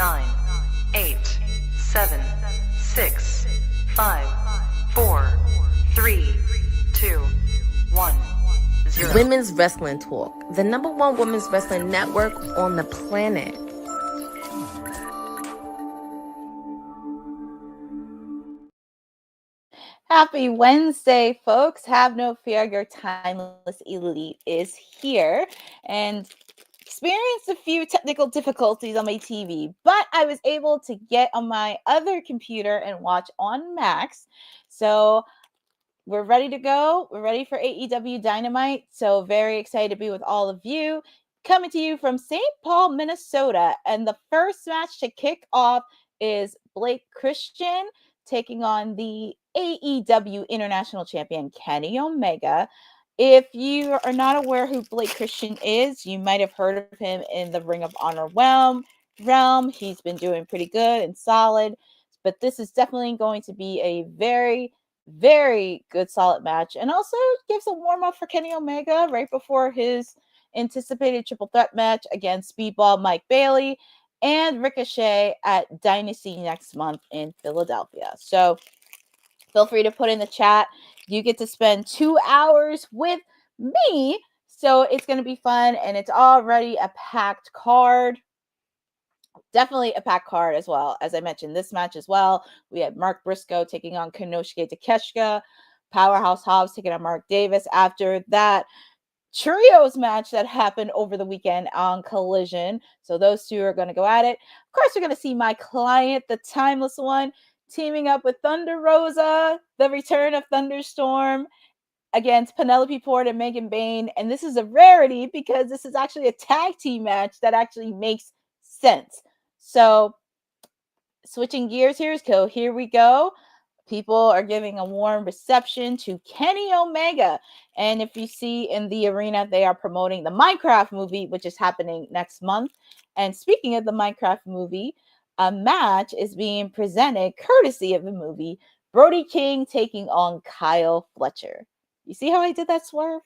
9, 8, 7, 6, 5, 4, 3, 2, 1, 0. Women's Wrestling Talk, the #1 women's wrestling network on the planet. Happy Wednesday, folks. Have no fear, your timeless elite is here. And experienced a few technical difficulties on my TV, but I was able to get on my other computer and watch on Max. So we're ready to go. We're ready for AEW Dynamite. So very excited to be with all of you. Coming to you from St. Paul, Minnesota. And the first match to kick off is Blake Christian taking on the AEW International Champion Kenny Omega. If you are not aware who Blake Christian is, you might have heard of him in the Ring of Honor realm. He's been doing pretty good and solid, but this is definitely going to be a very, very good, solid match, and also gives a warm-up for Kenny Omega right before his anticipated triple threat match against Speedball Mike Bailey and Ricochet at Dynasty next month in Philadelphia. So feel free to put in the chat. You get to spend 2 hours with me. So it's going to be fun. And it's already a packed card. Definitely a packed card as well. As I mentioned, this match as well. We had Mark Briscoe taking on Konosuke Takeshita. Powerhouse Hobbs taking on Mark Davis. After that trios match that happened over the weekend on Collision. So those two are going to go at it. Of course, we're going to see my client, the Timeless One, teaming up with Thunder Rosa, the return of Thunderstorm against Penelope Ford and Megan Bayne. And this is a rarity because this is actually a tag team match that actually makes sense. So switching gears here, so here we go. People are giving a warm reception to Kenny Omega. And if you see in the arena, they are promoting the Minecraft movie, which is happening next month. And speaking of the Minecraft movie, a match is being presented courtesy of the movie. Brody King taking on Kyle Fletcher. You see how I did that swerve?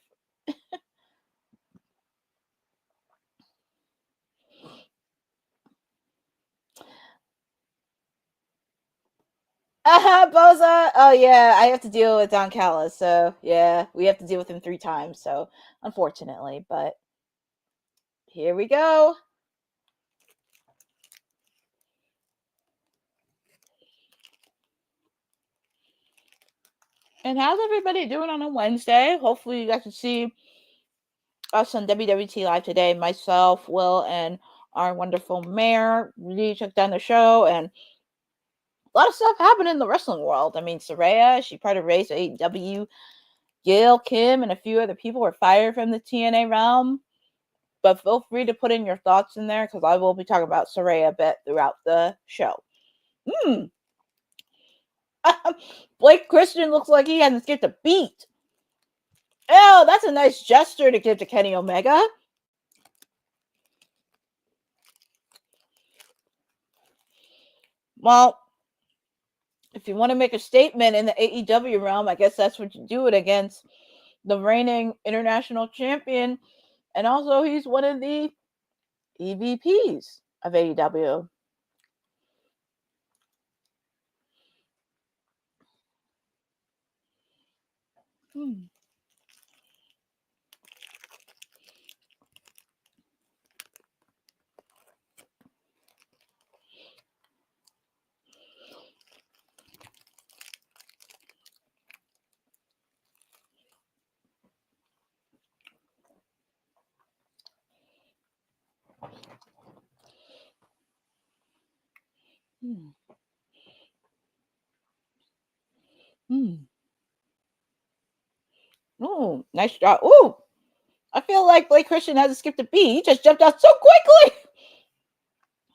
Boza. Oh, yeah, I have to deal with Don Callis. So, yeah, we have to deal with him 3 times. So, unfortunately, but here we go. And how's everybody doing on a Wednesday? Hopefully, you guys can see us on WWT Live today. Myself, Will, and our wonderful mayor really took down the show, and a lot of stuff happened in the wrestling world. I mean, Saraya, she part of Race AEW. Gail, Kim, and a few other people were fired from the TNA realm. But feel free to put in your thoughts in there because I will be talking about Saraya a bit throughout the show. Blake Christian looks like he hasn't skipped a beat. Oh, that's a nice gesture to give to Kenny Omega. Well, if you want to make a statement in the AEW realm, I guess that's what you do it against the reigning international champion. And also, he's one of the EVPs of AEW. Oh, nice job. Ooh, I feel like Blake Christian hasn't skipped a beat. He just jumped out so quickly.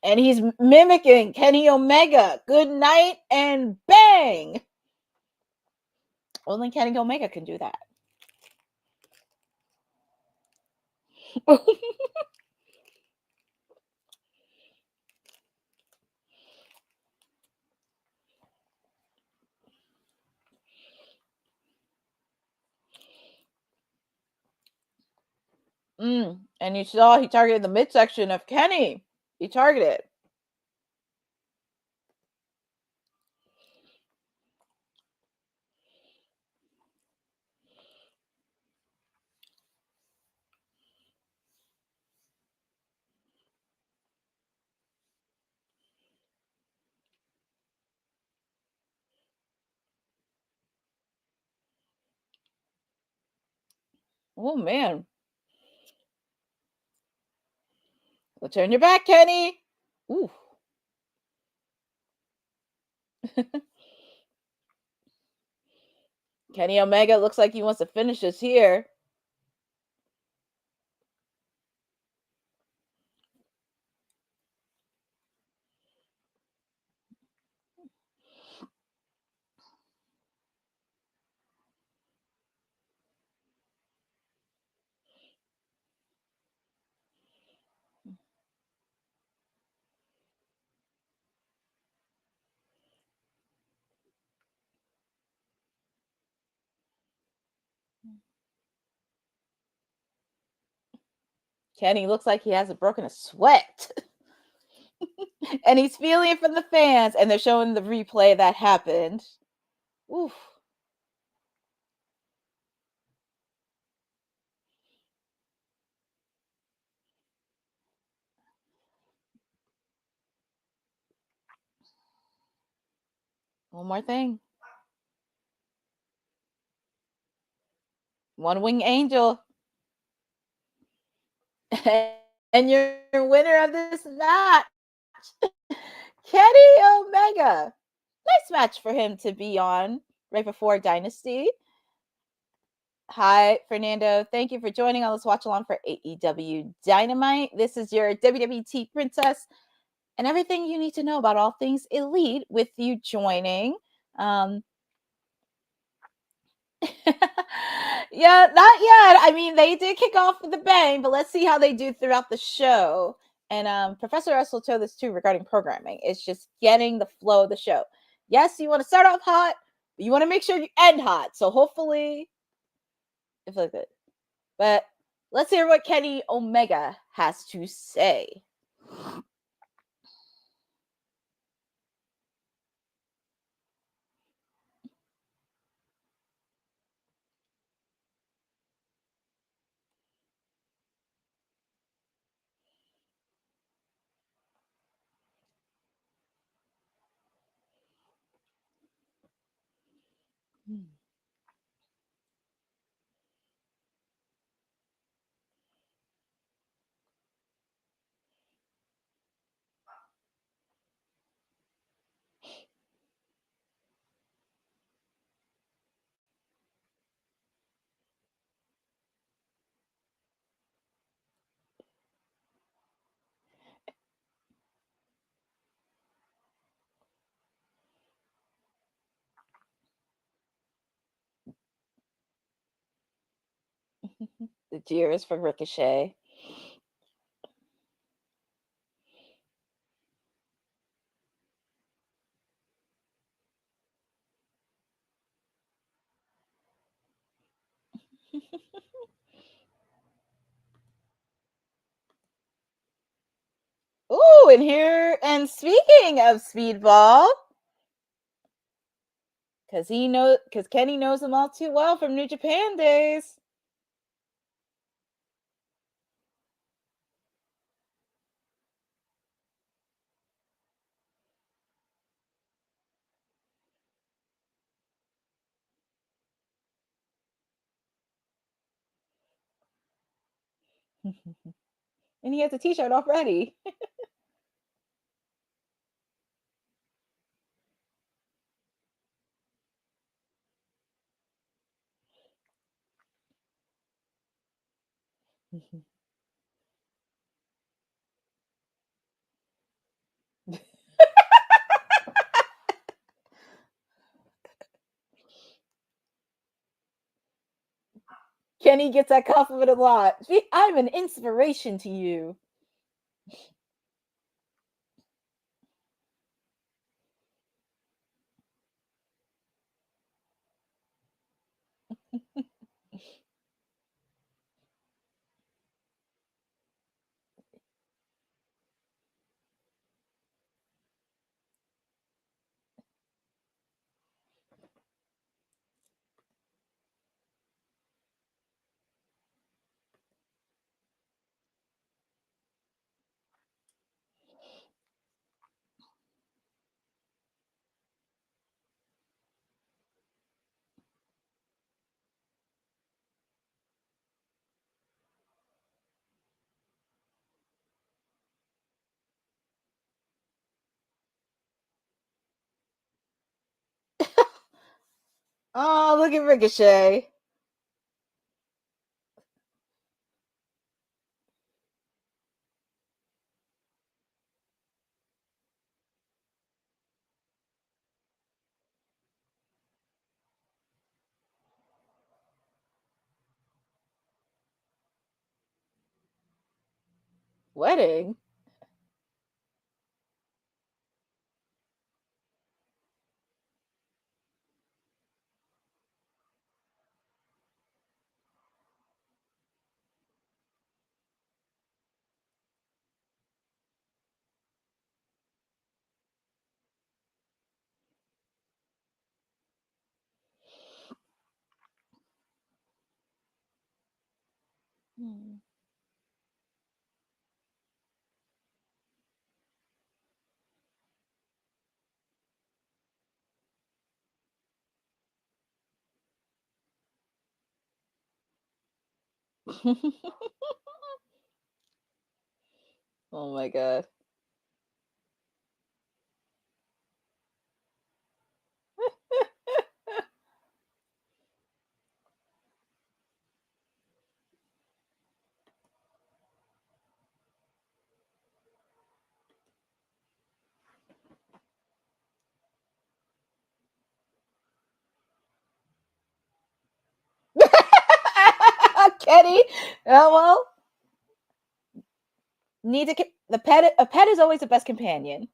And he's mimicking Kenny Omega. Good night and bang. Only Kenny Omega can do that. And you saw he targeted the midsection of Kenny. He targeted. Oh, man. Well, turn your back, Kenny. Ooh. Kenny Omega looks like he wants to finish us here. Kenny looks like he hasn't broken a sweat. And he's feeling it from the fans, and they're showing the replay that happened. Oof. One more thing. One wing angel. And your winner of this match, Kenny Omega. Nice match for him to be on right before Dynasty. Hi, Fernando. Thank you for joining on this watch along for AEW Dynamite. This is your WWT princess and everything you need to know about all things elite with you joining. Yeah, not yet. I mean, they did kick off with a bang, but let's see how they do throughout the show. And Professor Russell told this too regarding programming. It's just getting the flow of the show. Yes, you want to start off hot, but you want to make sure you end hot. So hopefully it feels good. But let's hear what Kenny Omega has to say. The cheers for Ricochet. Ooh, and speaking of Speedball, because Kenny knows him all too well from New Japan days. And he has a t-shirt already. Kenny gets that compliment a lot. I'm an inspiration to you. Oh, look at Ricochet. Wedding? Hmm. Oh my god. Kenny. Oh well. Need to the pet. A pet is always the best companion.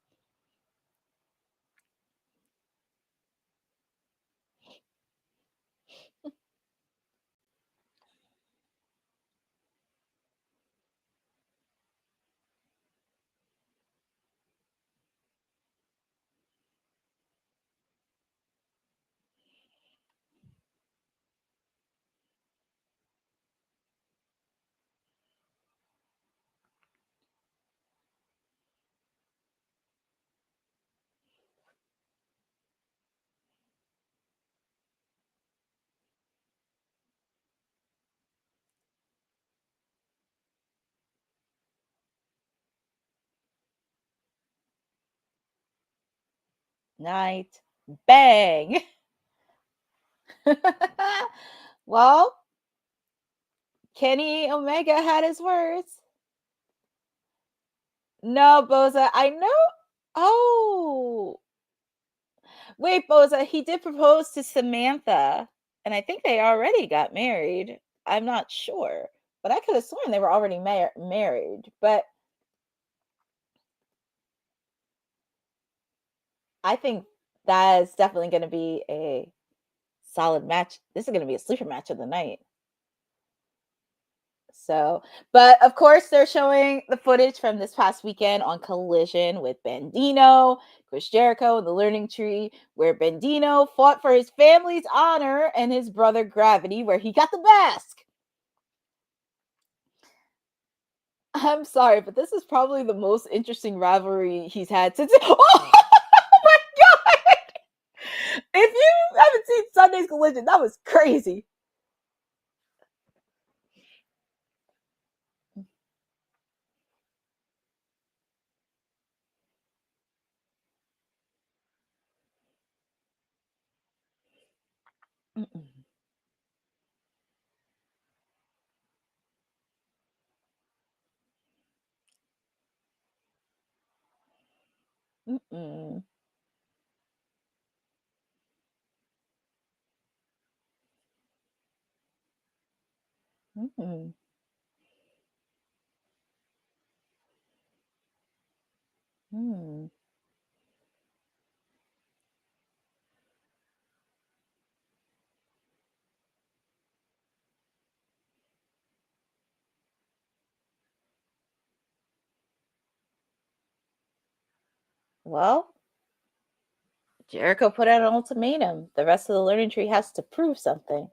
Night. Bang. Well, Kenny Omega had his words. No, Boza, I know. Oh, wait, Boza, he did propose to Samantha, and I think they already got married. I'm not sure, but I could have sworn they were already married. But I think that is definitely going to be a solid match. This is going to be a sleeper match of the night. So, but of course, they're showing the footage from this past weekend on Collision with Bandino, Chris Jericho, and the Learning Tree, where Bandino fought for his family's honor and his brother Gravity, where he got the mask. I'm sorry, but this is probably the most interesting rivalry he's had since. Oh my god! If you haven't seen Sunday's Collision, that was crazy. Mm-mm. Mm-mm. Mm-mm. Mm. Well, Jericho put out an ultimatum. The rest of the Learning Tree has to prove something.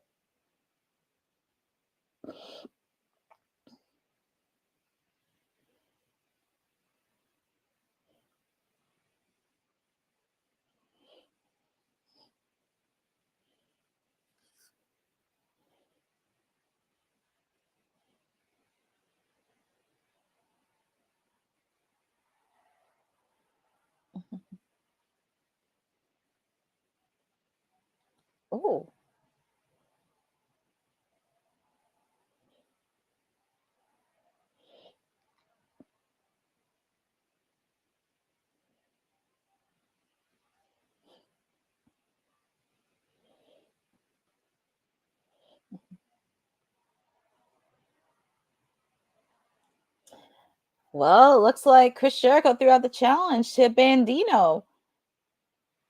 Oh. Well, it looks like Chris Jericho threw out the challenge to Bandino.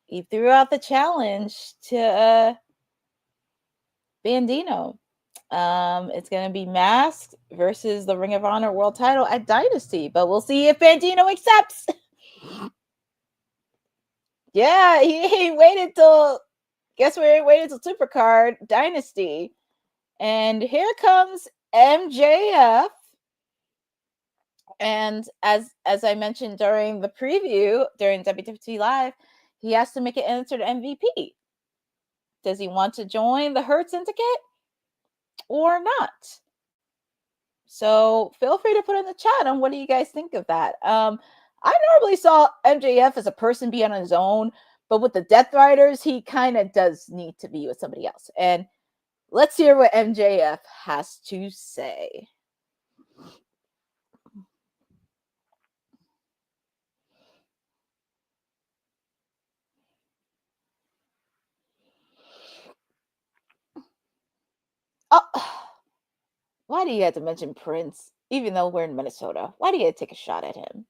He threw out the challenge to Bandino. It's going to be Masked versus the Ring of Honor World Title at Dynasty, but we'll see if Bandino accepts. Yeah, he waited till. Guess where he waited till Supercard Dynasty, and here comes MJF. And as I mentioned during the preview during WWT Live, he has to make an answer to MVP. Does he want to join the Hurt Syndicate or not? So feel free to put in the chat on what do you guys think of that. I normally saw MJF as a person be on his own, but with the Death Riders, he kind of does need to be with somebody else. And let's hear what MJF has to say. Oh, why do you have to mention Prince, even though we're in Minnesota? Why do you have to take a shot at him?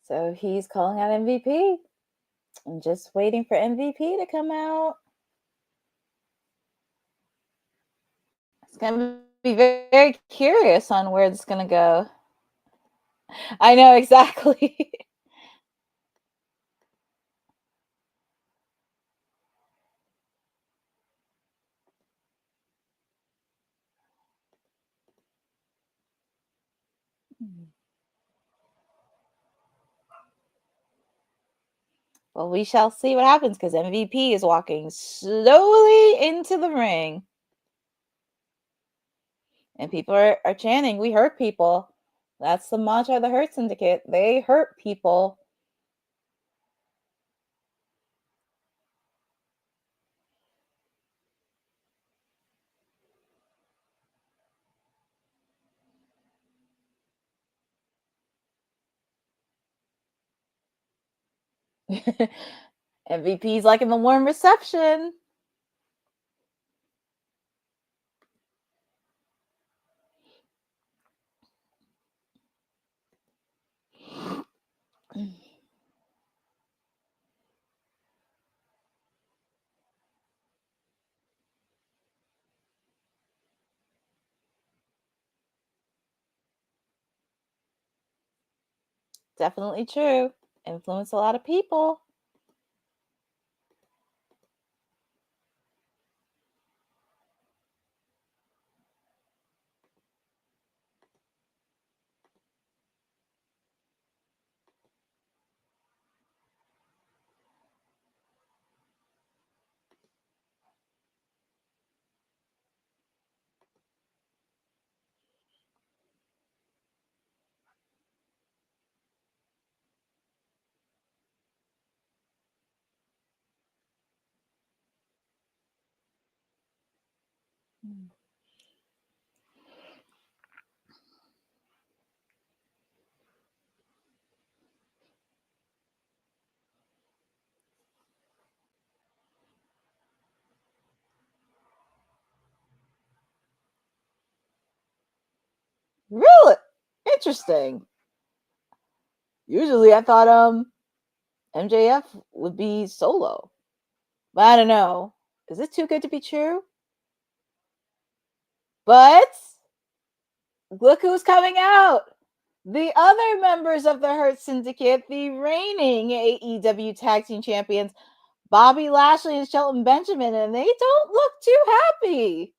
So he's calling out MVP. I'm just waiting for MVP to come out. It's going to be very, very curious on where it's going to go. I know exactly. Well, we shall see what happens because MVP is walking slowly into the ring. And people are chanting, "We hurt people." That's the mantra of the Hurt Syndicate. They hurt people. MVP's liking the warm reception. Definitely true. Influence a lot of people. Really interesting. Usually I thought MJF would be solo. But I don't know. Is it too good to be true? But look who's coming out. The other members of the Hurt Syndicate, the reigning AEW Tag Team Champions, Bobby Lashley and Shelton Benjamin, and they don't look too happy.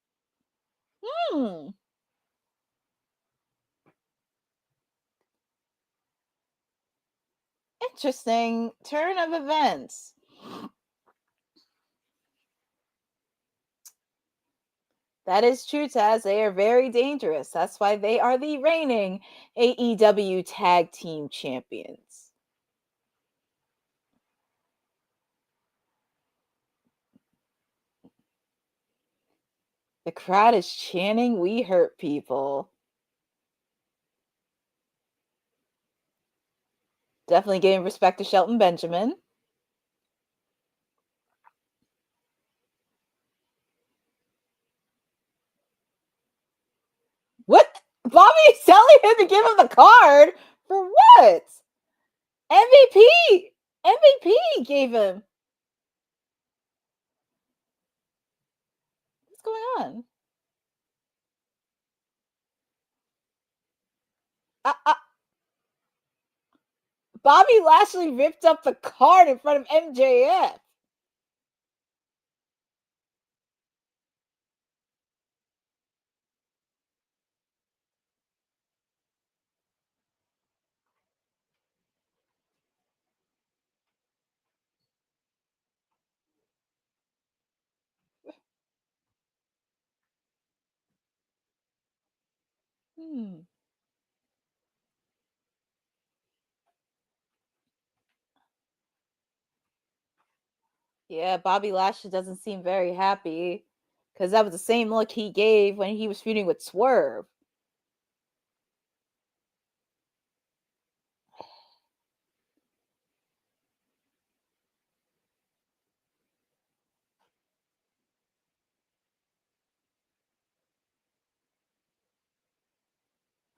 Interesting turn of events. That is true, Taz. They are very dangerous. That's why they are the reigning AEW Tag Team Champions. The crowd is chanting, "We hurt people." Definitely giving respect to Shelton Benjamin. What? Bobby's telling him to give him the card? For what? MVP! MVP gave him. What's going on? Bobby Lashley ripped up the card in front of MJF. Yeah, Bobby Lashley doesn't seem very happy because that was the same look he gave when he was feuding with Swerve.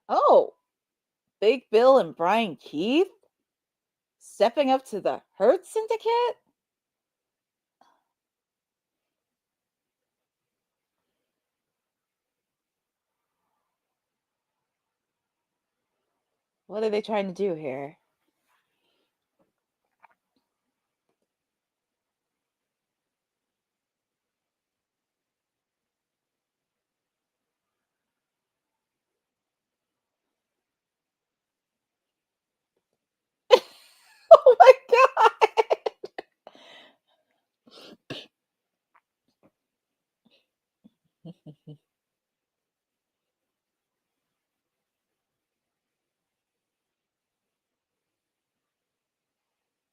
Oh, Big Bill and Brian Keith stepping up to the Hurt Syndicate? What are they trying to do here? Oh my god!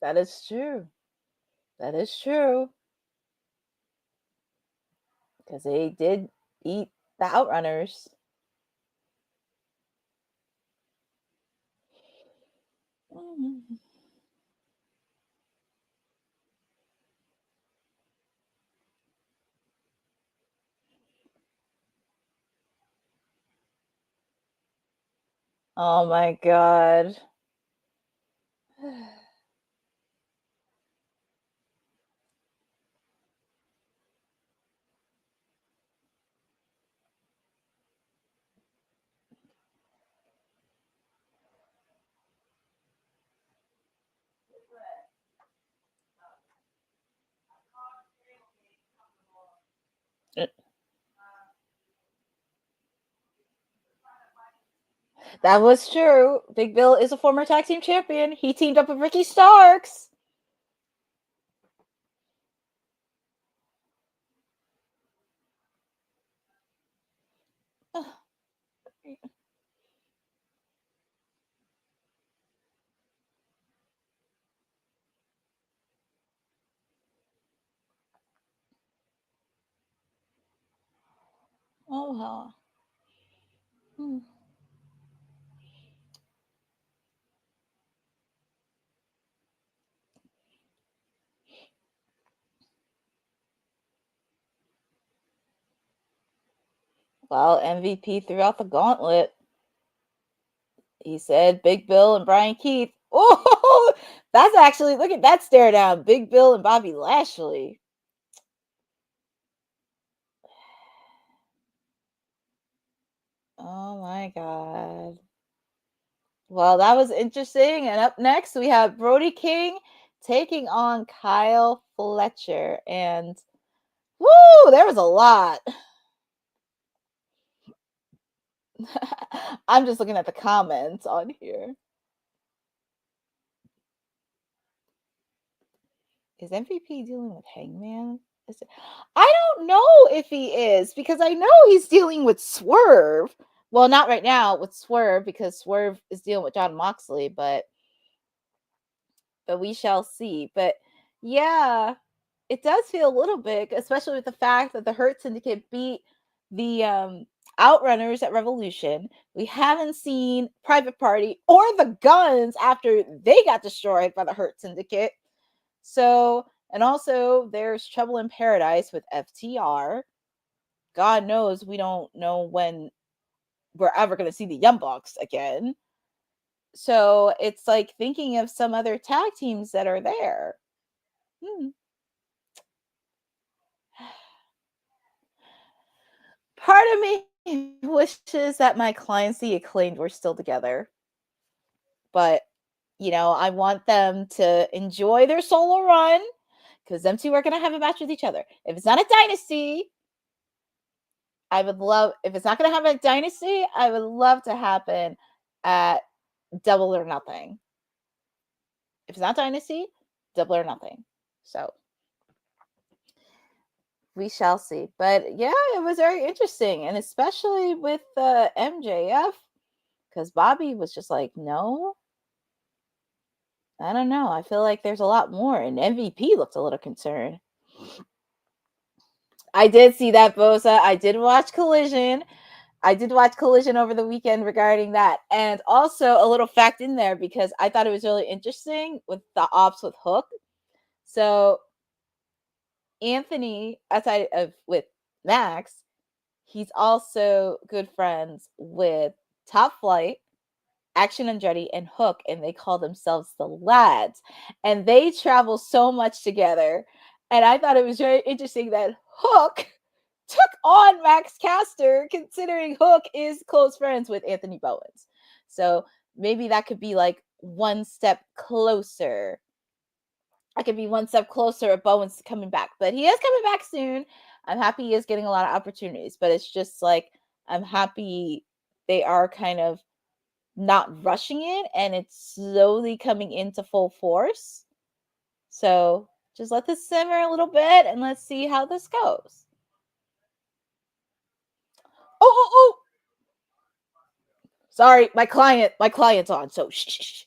That is true. That is true. Because they did beat the Outrunners. Oh my god. That was true. Big Bill is a former tag team champion. He teamed up with Ricky Starks. Oh, hell. Well, MVP threw out the gauntlet. He said Big Bill and Brian Keith Oh, that's actually, look at that stare down. Big Bill and Bobby Lashley. Oh my God. Well, that was interesting. And up next, we have Brody King taking on Kyle Fletcher. And woo, there was a lot. I'm just looking at the comments on here. Is MVP dealing with Hangman? I don't know if he is, because I know he's dealing with Swerve. Well, not right now with Swerve, because Swerve is dealing with Jon Moxley, but we shall see. But yeah, it does feel a little big, especially with the fact that the Hurt Syndicate beat the Outrunners at Revolution. We haven't seen Private Party or the Guns after they got destroyed by the Hurt Syndicate. So, and also there's Trouble in Paradise with FTR. God knows we don't know when we're ever going to see the Young Bucks again. So it's like thinking of some other tag teams that are there. Part of me wishes that my clients, the Acclaimed, were still together. But, you know, I want them to enjoy their solo run, because them two are going to have a match with each other. If it's not a Dynasty, I would love, if it's not going to happen at Dynasty, I would love to happen at Double or Nothing. If it's not Dynasty, Double or Nothing. So we shall see. But yeah, it was very interesting. And especially with MJF, because Bobby was just like, no, I don't know. I feel like there's a lot more. And MVP looked a little concerned. I did see that, Bosa. I did watch Collision. Over the weekend regarding that. And also a little fact in there, because I thought it was really interesting with the ops with Hook. So Anthony, outside of with Max, he's also good friends with Top Flight, Action Andretti, and Hook, and they call themselves the Lads. And they travel so much together. And I thought it was very interesting that Hook took on Max Caster, considering Hook is close friends with Anthony Bowens. So maybe that could be like one step closer. I could be one step closer of Bowens coming back. But he is coming back soon. I'm happy he is getting a lot of opportunities. But it's just like, I'm happy they are kind of not rushing it, and it's slowly coming into full force. So just let this simmer a little bit, and let's see how this goes. Oh. Sorry, my client's on, so shh.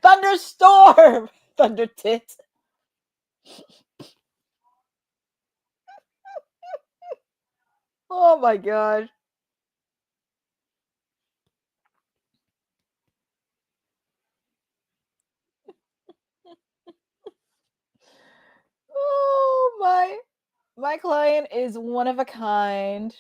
Thunderstorm! Thunder tit. Oh my god. Oh my client is one of a kind.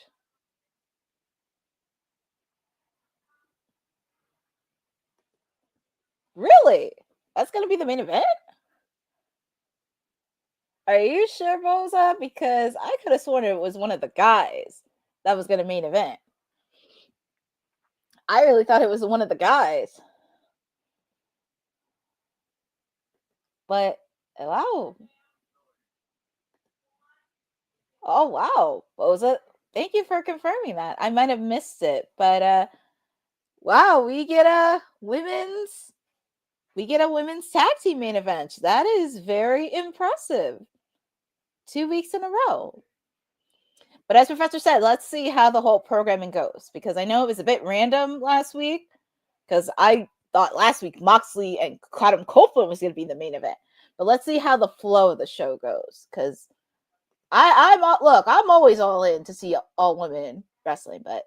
Really? That's gonna be the main event? Are you sure, Rosa? Because I could have sworn it was one of the guys that was gonna main event. I really thought it was one of the guys. But wow. Oh wow. Rosa, thank you for confirming that. I might have missed it, but wow, we get a women's we get a women's tag team main event. That is very impressive. 2 weeks in a row. But as Professor said, let's see how the whole programming goes, because I know it was a bit random last week, because I thought last week Moxley and Adam Copeland was going to be the main event. But let's see how the flow of the show goes, because I'm always all in to see all women wrestling, but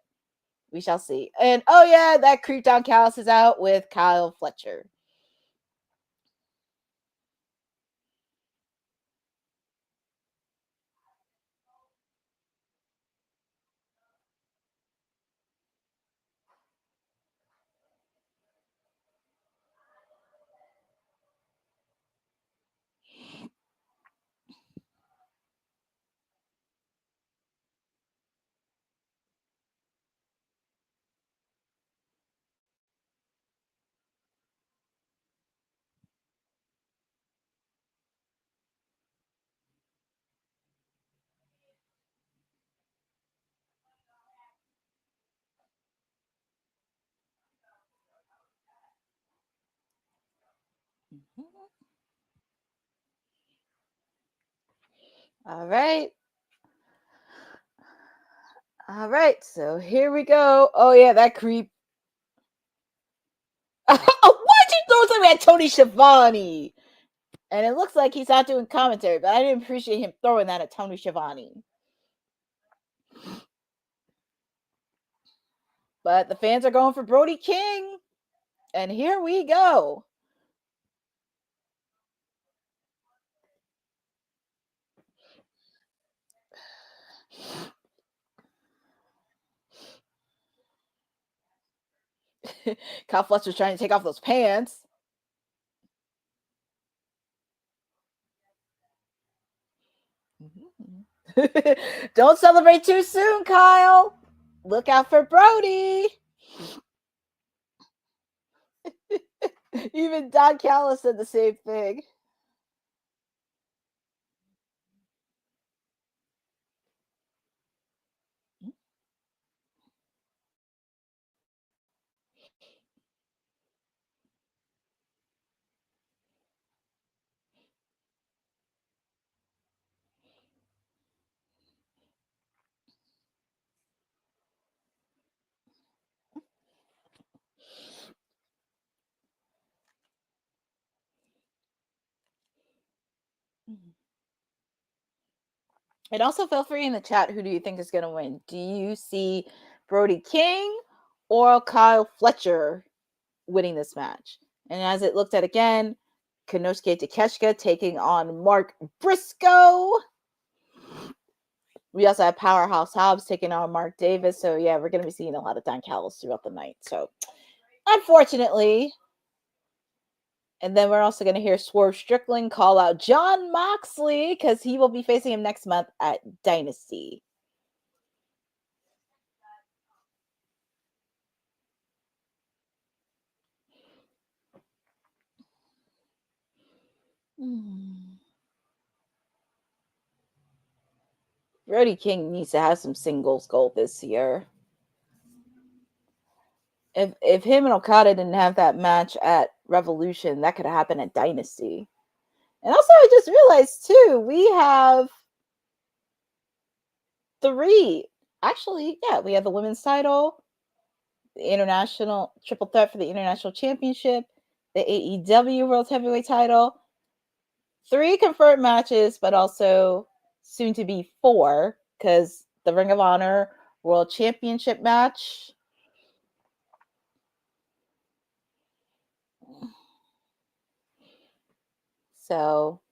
we shall see. And oh yeah, that creep Don Callis is out with Kyle Fletcher. All right. All right. So here we go. Oh, yeah, that creep. Why'd you throw something at Tony Schiavone? And it looks like he's not doing commentary, but I didn't appreciate him throwing that at Tony Schiavone. But the fans are going for Brody King. And here we go. Kyle Fletcher's trying to take off those pants. Don't celebrate too soon, Kyle. Look out for Brody. Even Don Callis said the same thing. And also feel free in the chat, who do you think is going to win? Do you see Brody King or Kyle Fletcher winning this match? And as it looked at again, Konosuke Takeshita taking on Mark Briscoe. We also have Powerhouse Hobbs taking on Mark Davis. So yeah, we're going to be seeing a lot of Don Callis throughout the night. So unfortunately. And then we're also going to hear Swerve Strickland call out Jon Moxley, because he will be facing him next month at Dynasty. Brody King needs to have some singles gold this year. If him and Okada didn't have that match at Revolution, that could have happened at Dynasty. And also, I just realized too, we have 3. Actually, yeah, we have the women's title, the international triple threat for the international championship, the AEW World Heavyweight title, 3 confirmed matches, but also soon to be 4, because the Ring of Honor World Championship match. So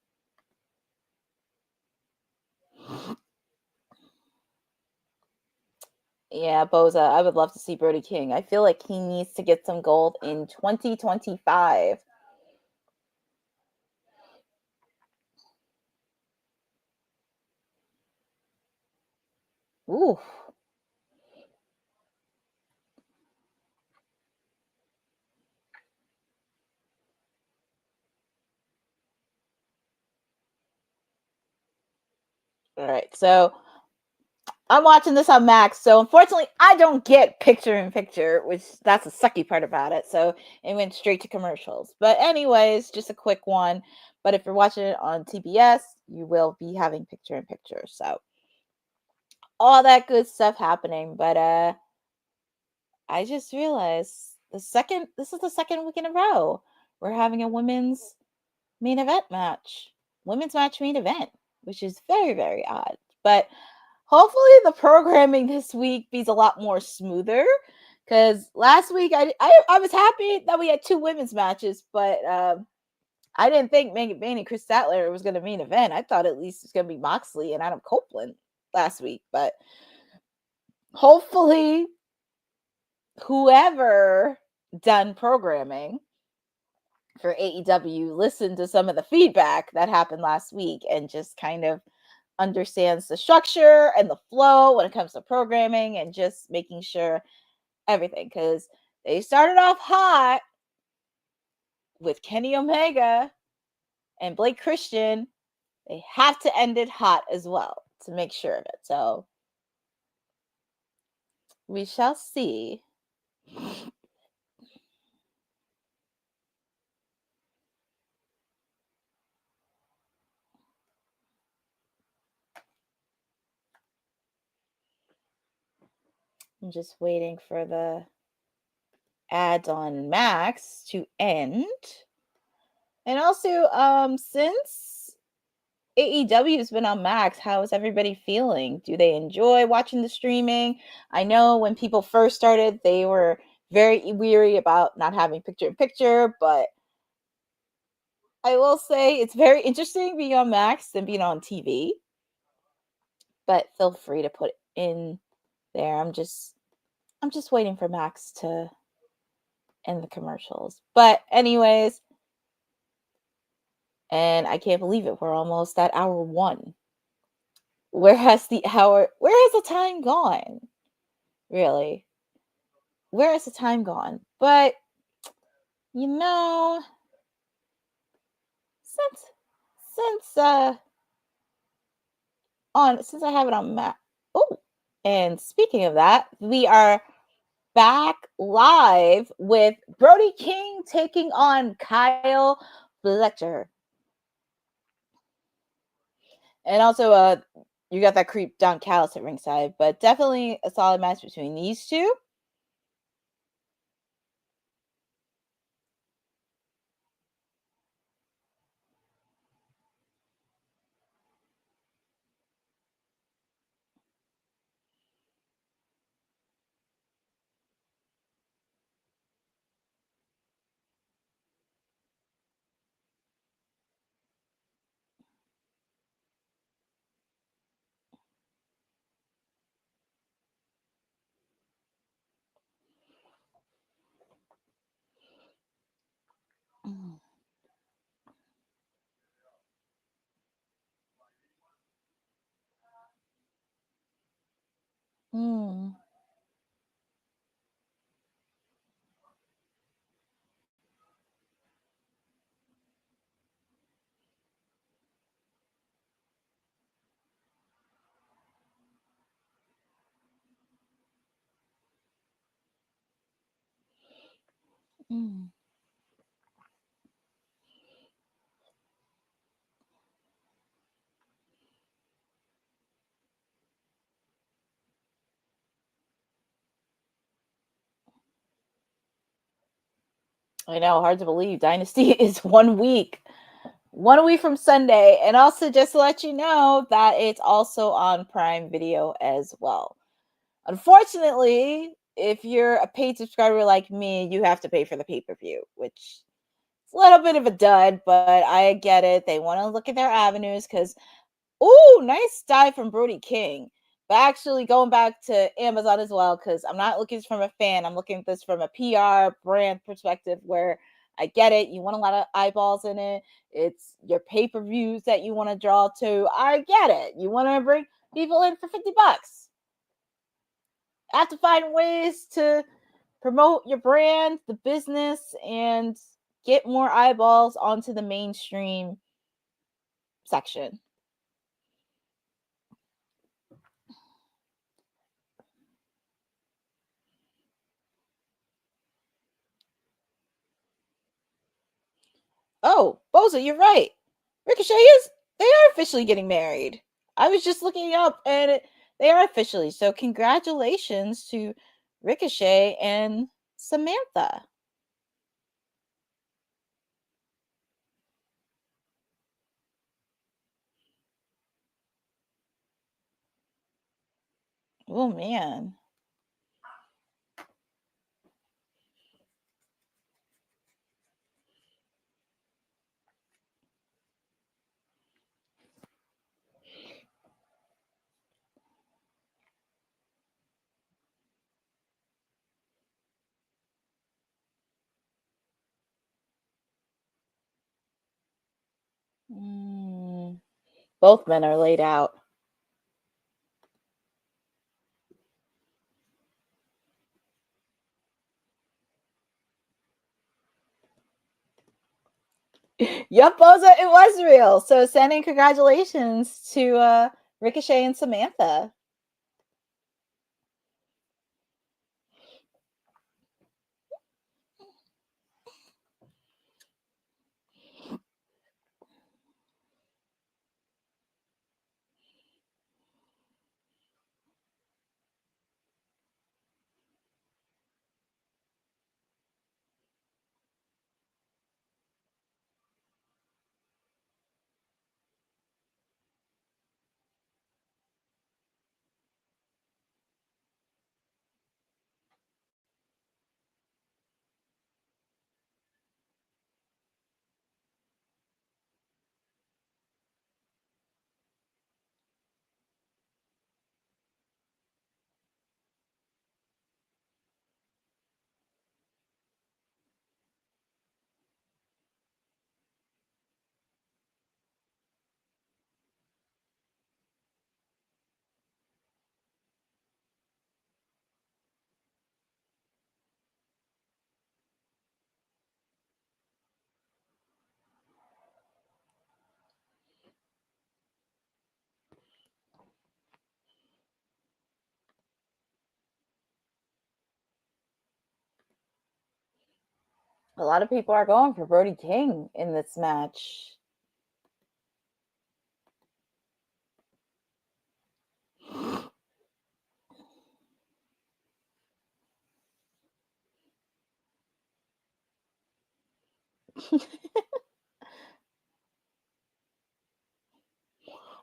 yeah, Boza, I would love to see Brody King. I feel like he needs to get some gold in 2025. Ooh. All right, so I'm watching this on Max, so unfortunately I don't get picture-in-picture, which that's the sucky part about it. So it went straight to commercials. But anyways, just a quick one. But if you're watching it on TBS, you will be having picture-in-picture. So all that good stuff happening. But I just realized this is the second week in a row we're having a women's main event match. Women's match main event, which is very, very odd. But hopefully the programming this week be a lot more smoother, because last week I was happy that we had two women's matches, but I didn't think Bayne and Chris Statler was going to main event. I thought at least it's going to be Moxley and Adam Copeland last week, but hopefully whoever done programming for AEW listened to some of the feedback that happened last week and just kind of understands the structure and the flow when it comes to programming and just making sure everything, because they started off hot with Kenny Omega and Blake Christian. They have to end it hot as well to make sure of it. So we shall see. I'm just waiting for the ads on Max to end. And also, since AEW has been on Max, how is everybody feeling? Do they enjoy watching the streaming? I know when people first started, they were very weary about not having picture-in-picture, but I will say it's very interesting being on Max than being on TV. But feel free to put it in there. I'm just waiting for Max to end the commercials. But anyways, and I can't believe it. We're almost at hour 1. Where has the time gone? Really? Where has the time gone? But you know, since I have it on Mac. Oh, and speaking of that, we are back live with Brody King taking on Kyle Fletcher. And also, you got that creep Don Callis at ringside, but definitely a solid match between these two. Mm. Mm. I know, hard to believe. Dynasty is 1 week. 1 week from Sunday. And also just to let you know that it's also on Prime Video as well. Unfortunately, if you're a paid subscriber like me, you have to pay for the pay-per-view, which is a little bit of a dud, but I get it. They want to look at their avenues because, ooh, nice dive from Brody King. But actually going back to Amazon as well, because I'm not looking from a fan. I'm looking at this from a PR brand perspective where I get it. You want a lot of eyeballs in it. It's your pay-per-views that you want to draw to. I get it. You want to bring people in for $50. Have to find ways to promote your brand, the business, and get more eyeballs onto the mainstream section. Oh, Boza, you're right. They are officially getting married. I was just looking up and they are officially. So congratulations to Ricochet and Samantha. Oh, man. Both men are laid out. Yep, Boza, it was real. So sending congratulations to Ricochet and Samantha. A lot of people are going for Brody King in this match.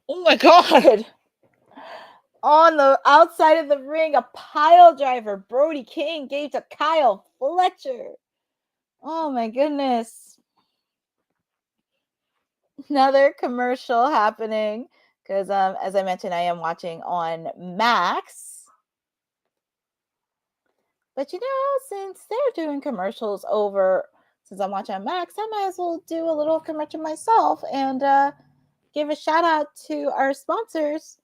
Oh my God. On the outside of the ring, a pile driver Brody King gave to Kyle Fletcher. Oh my goodness. Another commercial happening because as I mentioned, I am watching on Max. But since they're doing commercials since I'm watching on Max, I might as well do a little commercial myself and give a shout out to our sponsors,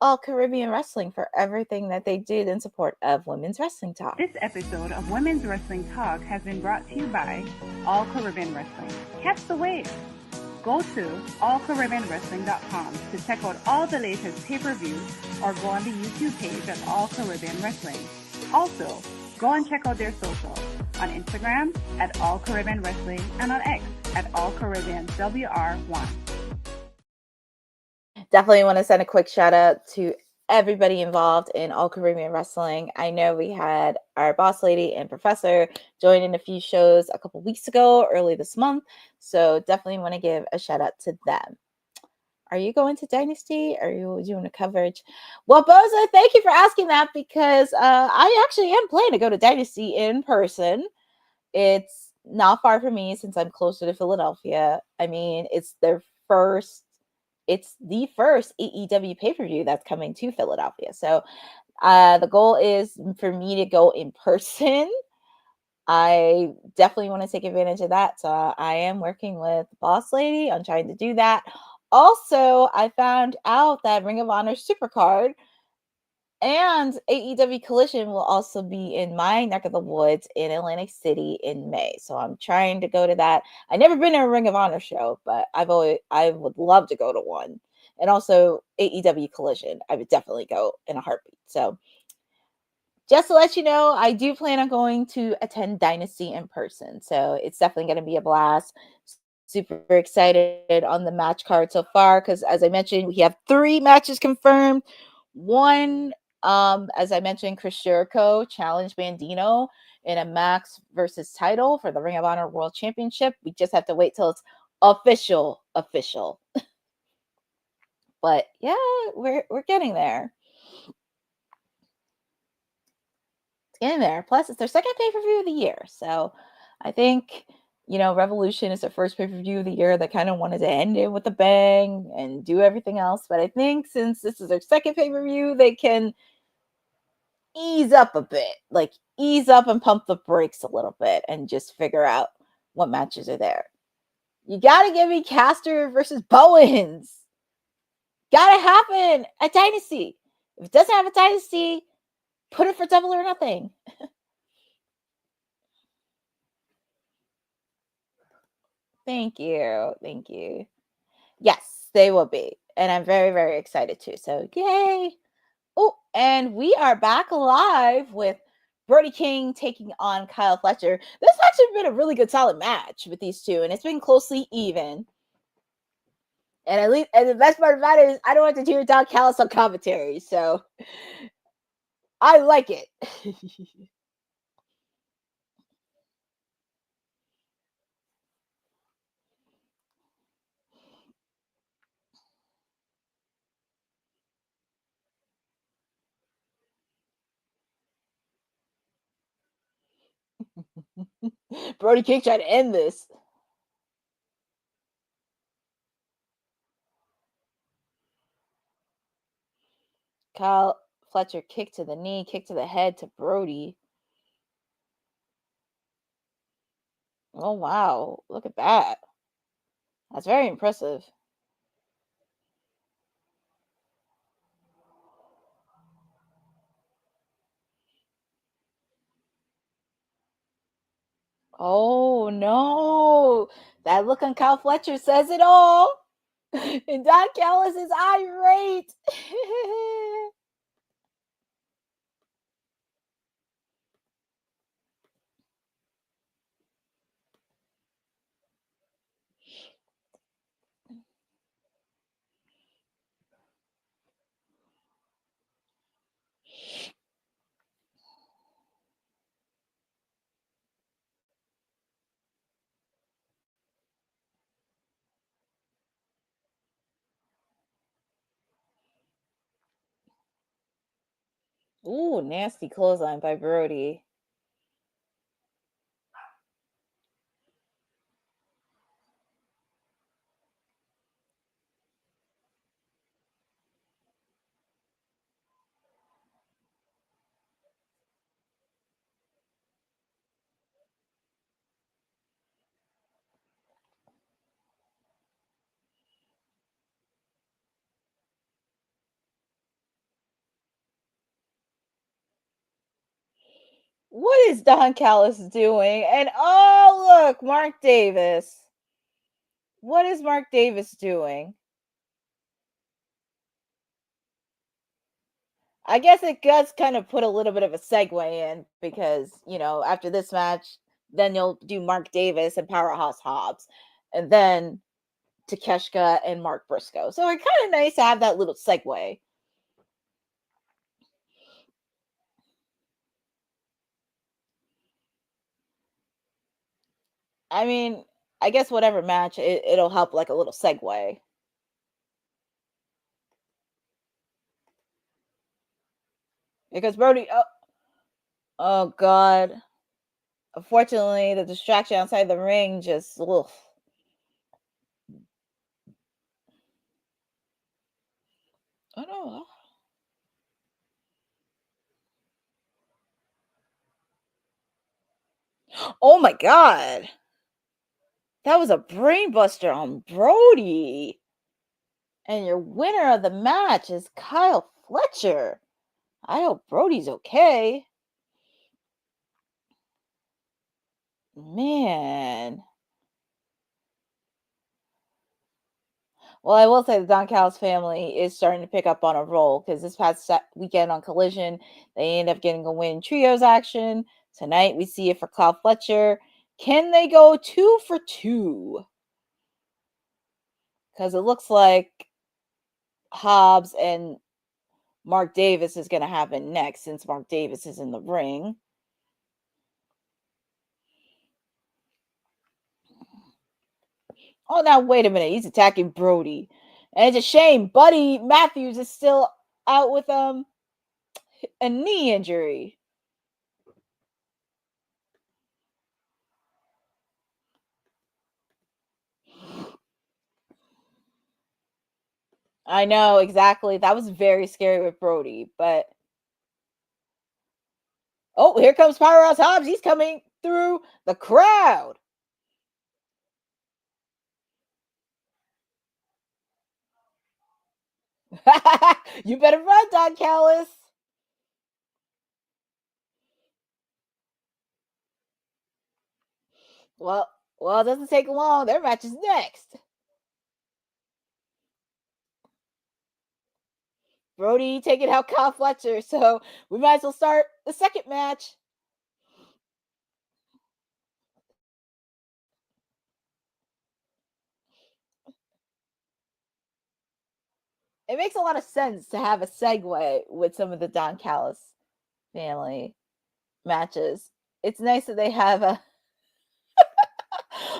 All Caribbean Wrestling, for everything that they did in support of Women's Wrestling Talk. This episode of Women's Wrestling Talk has been brought to you by All Caribbean Wrestling. Catch the wave. Go to allcaribbeanwrestling.com to check out all the latest pay-per-views or go on the YouTube page at All Caribbean Wrestling. Also, go and check out their socials on Instagram at All Caribbean Wrestling and on X at All Caribbean WR1. Definitely want to send a quick shout out to everybody involved in All Caribbean Wrestling. I know we had our boss lady and professor join in a few shows a couple weeks ago, early this month. So definitely want to give a shout out to them. Are you going to Dynasty? Are you doing a coverage? Well, Boza, thank you for asking that because I actually am planning to go to Dynasty in person. It's not far from me since I'm closer to Philadelphia. I mean, it's the first AEW pay-per-view that's coming to Philadelphia. So the goal is for me to go in person. I definitely want to take advantage of that. So I am working with Boss Lady on trying to do that. Also, I found out that Ring of Honor Supercard and AEW Collision will also be in my neck of the woods in Atlantic City in May. So I'm trying to go to that. I've never been to a Ring of Honor show, but I would love to go to one. And also AEW Collision, I would definitely go in a heartbeat. So just to let you know, I do plan on going to attend Dynasty in person. So it's definitely going to be a blast. super excited on the match card so far because, as I mentioned, we have 3 matches confirmed. One, as I mentioned, Chris Jericho challenged Bandino in a Max versus title for the Ring of Honor World Championship. We just have to wait till it's official. But yeah, we're getting there. It's getting there. Plus, it's their second pay-per-view of the year. So I think, Revolution is their first pay-per-view of the year. They kind of wanted to end it with a bang and do everything else. But I think since this is their second pay-per-view, they can ease up a bit. Like, ease up and pump the brakes a little bit and just figure out what matches are there. You got to give me Caster versus Bowens. Got to happen at Dynasty. If it doesn't have a Dynasty, put it for Double or Nothing. Thank you. Yes, they will be. And I'm very, very excited too. So, yay. Oh, and we are back live with Brody King taking on Kyle Fletcher. This has actually been a really good, solid match with these two, and it's been closely even. And the best part about it is I don't have to hear Don Callis on commentary, so I like it. Brody King tried to end this. Kyle Fletcher kick to the knee, kick to the head to Brody. Oh, wow. Look at that. That's very impressive. Oh, no. That look on Kyle Fletcher says it all. And Don Callis is irate. Ooh, nasty clothesline by Brody. What is Don Callis doing? And oh, look, Mark Davis. What is Mark Davis doing? I guess it does kind of put a little bit of a segue in because, after this match, then you'll do Mark Davis and Powerhouse Hobbs, and then Takeshita and Mark Briscoe. So it's kind of nice to have that little segue. I mean, I guess whatever match, it'll help like a little segue. Because Brody, oh God. Unfortunately, the distraction outside the ring just, ugh. Oh no. Oh my God. That was a brainbuster on Brody. And your winner of the match is Kyle Fletcher. I hope Brody's okay. Man. Well, I will say the Don Callis family is starting to pick up on a roll because this past weekend on Collision, they ended up getting a win trios action. Tonight, we see it for Kyle Fletcher. Can they go 2 for 2? Because it looks like Hobbs and Mark Davis is going to happen next, since Mark Davis is in the ring. Oh, now wait a minute. He's attacking Brody. And it's a shame. Buddy Matthews is still out with a knee injury. I know, exactly. That was very scary with Brody, but oh, here comes Powerhouse Hobbs. He's coming through the crowd. You better run, Don Callis. Well, it doesn't take long. Their match is next. Brody taking out Kyle Fletcher, so we might as well start the second match. It makes a lot of sense to have a segue with some of the Don Callis family matches. It's nice that they have a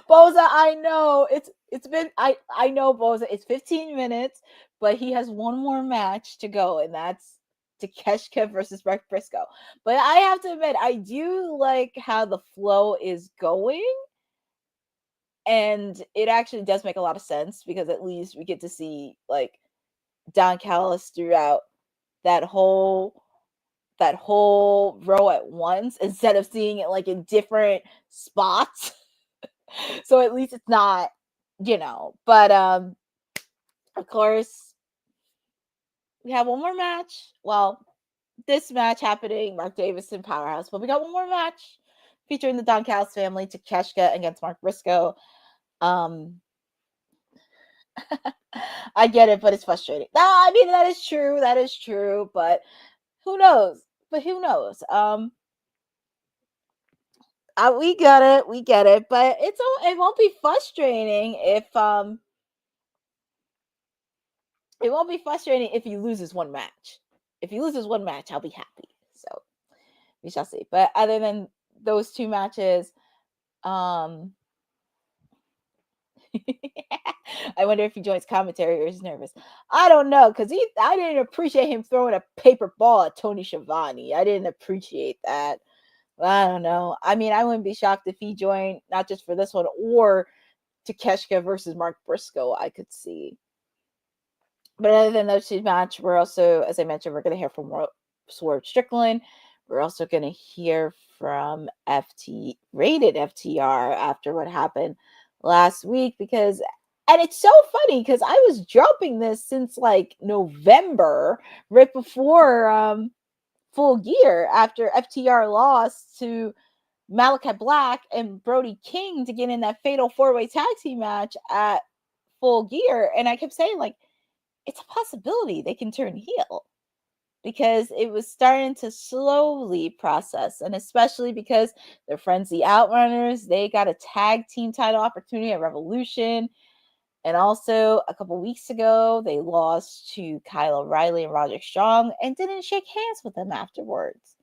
Boza. I know it's been I know Boza. It's 15 minutes, but he has one more match to go, and that's Takeshita versus Briscoe. But I have to admit, I do like how the flow is going, and it actually does make a lot of sense, because at least we get to see like Don Callis throughout that whole row at once, instead of seeing it like in different spots. So at least it's not, but of course we have one more match. Well, this match happening, Mark Davis and Powerhouse, but we got one more match featuring the Don Callis family, Takeshita against Mark Briscoe. I get it, but it's frustrating. I mean, that is true, but who knows? We get it, but it won't be frustrating if he loses one match. If he loses one match, I'll be happy. So we shall see. But other than those two matches, I wonder if he joins commentary or is nervous. I don't know, because I didn't appreciate him throwing a paper ball at Tony Schiavone. I didn't appreciate that. I don't know. I mean, I wouldn't be shocked if he joined, not just for this one, or Takeshita versus Mark Briscoe, I could see. But other than those two matches, we're also, as I mentioned, we're going to hear from Swerve Strickland. We're also going to hear from rated FTR after what happened last week, and it's so funny because I was dropping this since like November, right before Full Gear, after FTR lost to Malachi Black and Brody King to get in that fatal 4-way tag team match at Full Gear. And I kept saying, like, it's a possibility they can turn heel, because it was starting to slowly process, and especially because their friends, the Outrunners, they got a tag team title opportunity at Revolution. And also, a couple weeks ago, they lost to Kyle O'Reilly and Roderick Strong and didn't shake hands with them afterwards.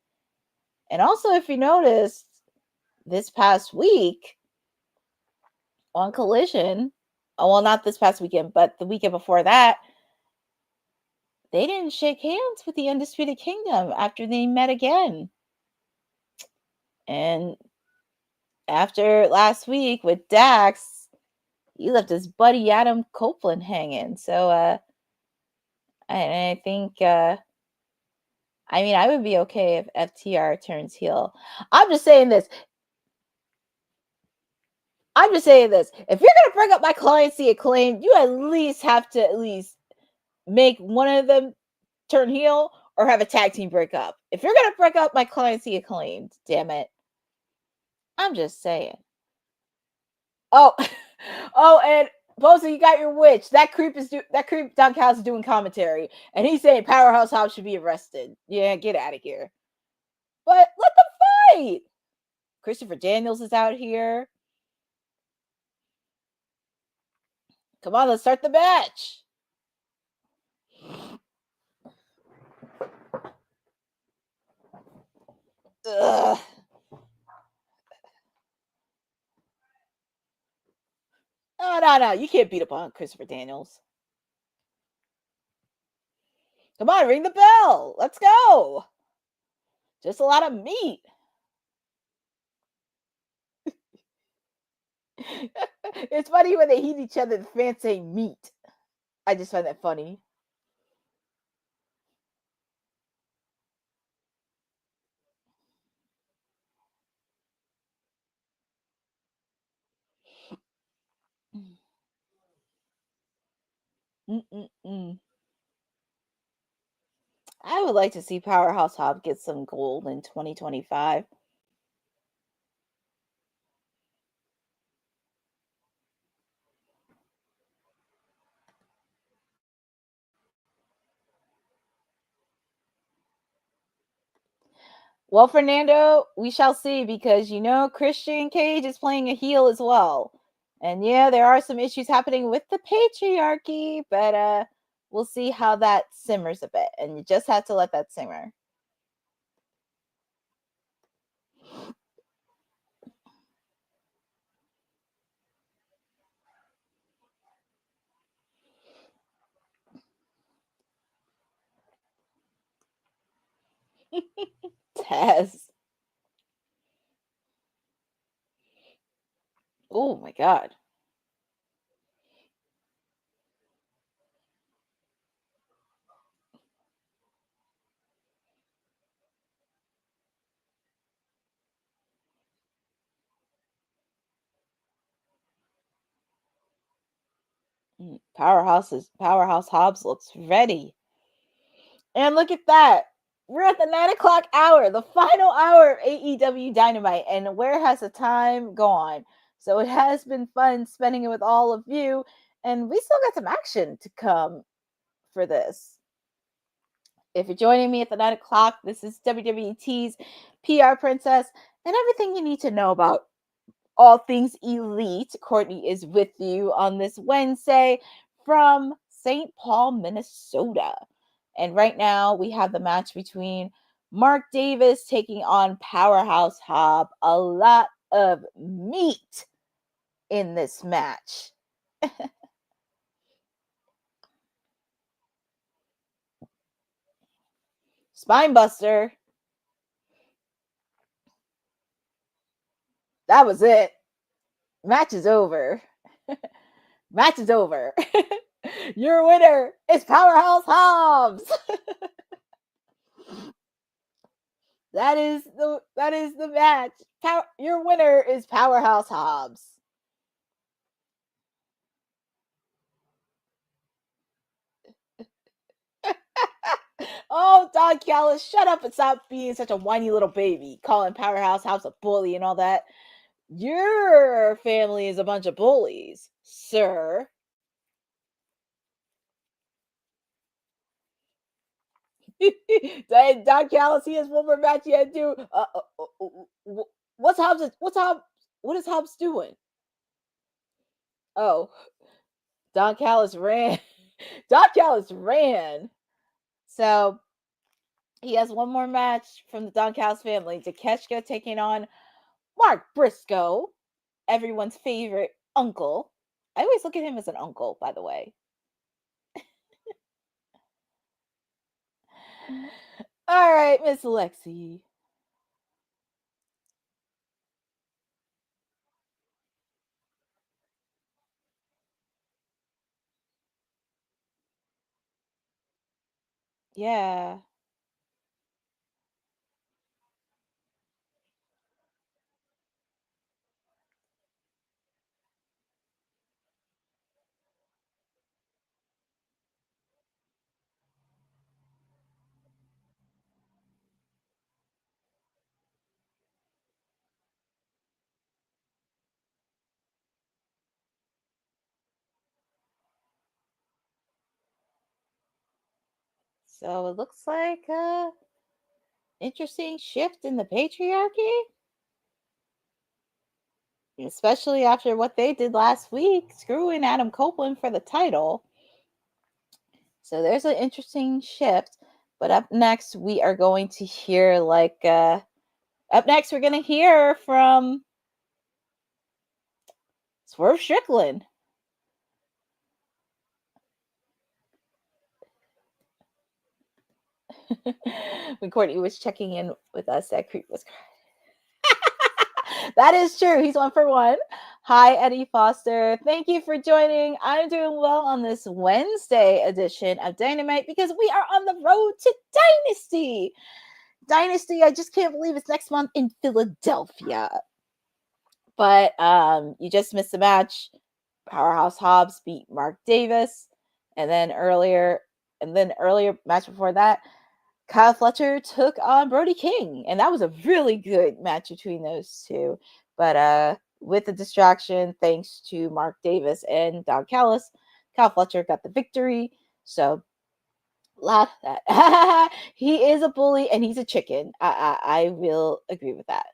And also, if you noticed, this past week on Collision, well, not this past weekend, but the weekend before that, they didn't shake hands with the Undisputed Kingdom after they met again. And after last week with Dax, he left his buddy Adam Copeland hanging. So I think, I mean, I would be okay if FTR turns heel. I'm just saying this. If you're going to bring up my clients, the Acclaim, you at least have to make one of them turn heel or have a tag team break up. If you're going to break up my clients, the Acclaimed, damn it. I'm just saying. Oh, and Bosa, you got your witch. That creep Don Callis is doing commentary, and he's saying Powerhouse Hobbs should be arrested. Yeah, get out of here. But let them fight. Christopher Daniels is out here. Come on, let's start the match. Ugh. No. You can't beat up on Christopher Daniels. Come on, ring the bell. Let's go. Just a lot of meat. It's funny when they hit each other, the fans say meat. I just find that funny. I would like to see Powerhouse Hobbs get some gold in 2025. Well, Fernando, we shall see, because Christian Cage is playing a heel as well. And yeah, there are some issues happening with the patriarchy, but we'll see how that simmers a bit. And you just have to let that simmer. Taz. Oh my God. Powerhouse Hobbs looks ready. And look at that. We're at the 9 o'clock hour, the final hour of AEW Dynamite. And where has the time gone? So it has been fun spending it with all of you. And we still got some action to come for this. If you're joining me at the 9 o'clock, this is WWT's PR Princess, and everything you need to know about all things elite. Courtney is with you on this Wednesday from St. Paul, Minnesota. And right now we have the match between Mark Davis taking on Powerhouse Hobb. A lot of meat in this match. Spinebuster. That was it. Match is over. Match is over. Your winner is Powerhouse Hobbs. That is the match. Your winner is Powerhouse Hobbs. Oh, Don Callis, shut up and stop being such a whiny little baby, calling Powerhouse Hobbs a bully and all that. Your family is a bunch of bullies, sir. Don Callis, he has one more match he had to do. What is Hobbs doing? Oh, Don Callis ran. Don Callis ran. So he has one more match from the Don Callis family. Takeshita taking on Mark Briscoe, everyone's favorite uncle. I always look at him as an uncle, by the way. All right, Miss Lexi. Yeah. So it looks like a interesting shift in the patriarchy. especially after what they did last week, screwing Adam Copeland for the title. So there's an interesting shift. But up next, we are going to hear we're going to hear from Swerve Strickland. When Courtney was checking in with us, that creep was crying. That is true. He's 1 for 1. Hi, Eddie Foster. Thank you for joining. I'm doing well on this Wednesday edition of Dynamite because we are on the road to Dynasty. Dynasty, I just can't believe it's next month in Philadelphia. But you just missed the match. Powerhouse Hobbs beat Mark Davis. And then earlier match before that, Kyle Fletcher took on Brody King, and that was a really good match between those two. But with the distraction, thanks to Mark Davis and Don Callis, Kyle Fletcher got the victory. So, lot of that. He is a bully, and he's a chicken. I will agree with that.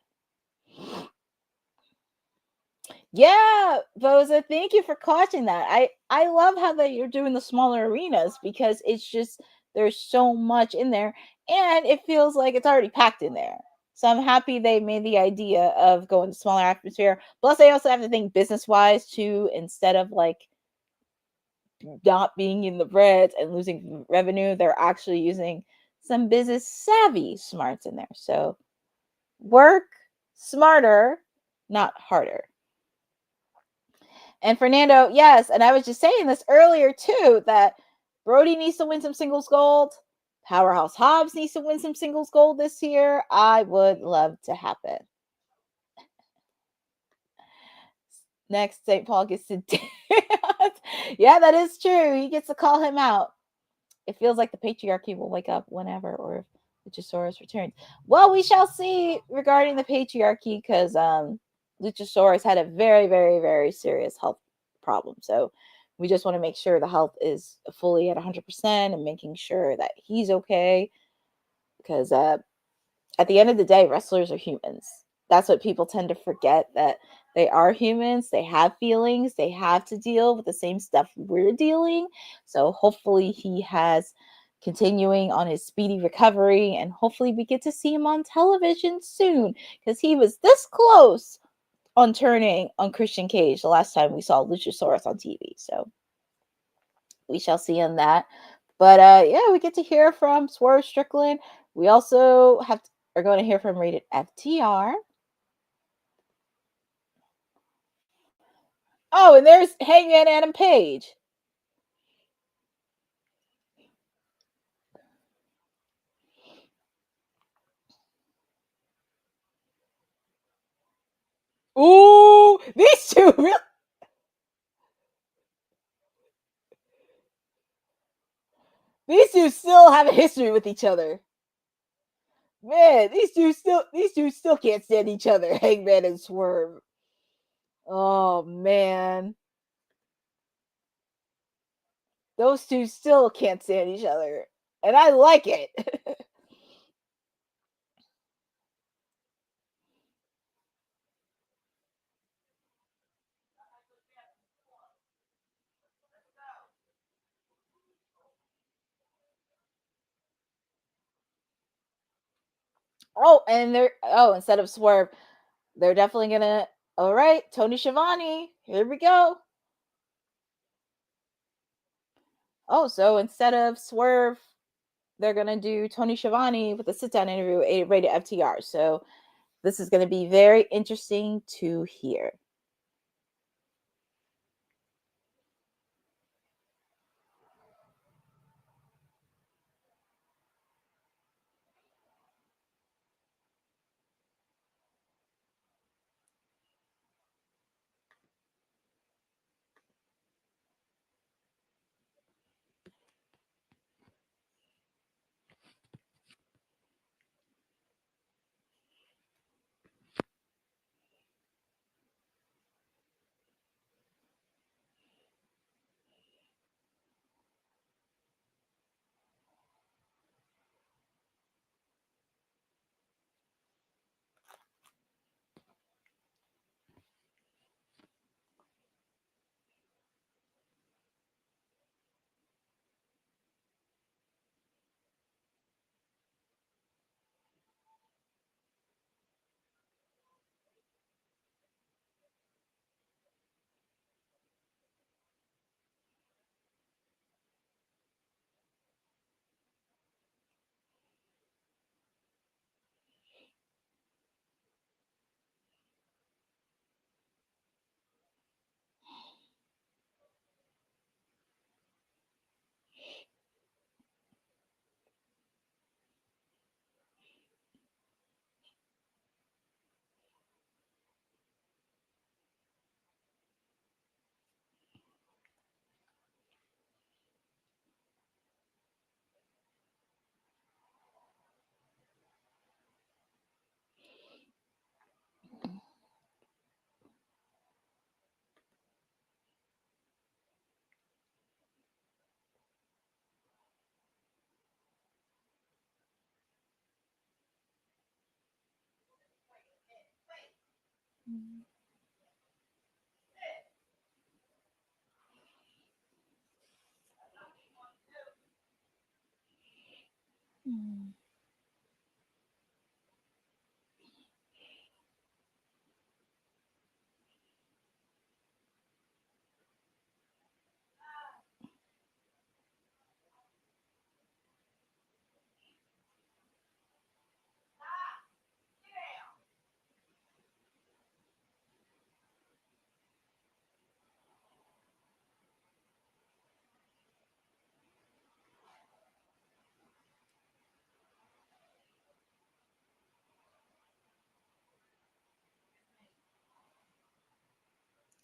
Yeah, Boza, thank you for catching that. I love how that you're doing the smaller arenas because it's just there's so much in there and it feels like it's already packed in there. So I'm happy they made the idea of going to smaller atmosphere. Plus, I also have to think business-wise too, instead of like not being in the red and losing revenue, they're actually using some business savvy smarts in there. So work smarter, not harder. And Fernando, yes, and I was just saying this earlier too, that Brody needs to win some singles gold. Powerhouse Hobbs needs to win some singles gold this year. I would love to happen. Next, St. Paul gets to dance. Yeah, that is true. He gets to call him out. It feels like the patriarchy will wake up whenever or if Luchasaurus returns. Well, we shall see regarding the patriarchy because Luchasaurus had a very, very, very serious health problem. So we just want to make sure the health is fully at 100% and making sure that he's okay. Because at the end of the day, wrestlers are humans. That's what people tend to forget, that they are humans. They have feelings. They have to deal with the same stuff we're dealing. So hopefully he has continuing on his speedy recovery, and hopefully we get to see him on television soon because he was this close on turning on Christian Cage the last time we saw Luchasaurus on TV. So we shall see on that. But yeah, we get to hear from Swerve Strickland. We also are going to hear from Rated FTR. Oh, and there's Hangman Adam Page. Ooh, these two really. These two still have a history with each other. Man, these two still can't stand each other, Hangman and Swerve. Oh man. Those two still can't stand each other. And I like it. Instead of Swerve, they're definitely gonna. All right, Tony Schiavone, here we go. Oh, so instead of Swerve, they're gonna do Tony Schiavone with a sit-down interview, rated FTR. So this is gonna be very interesting to hear.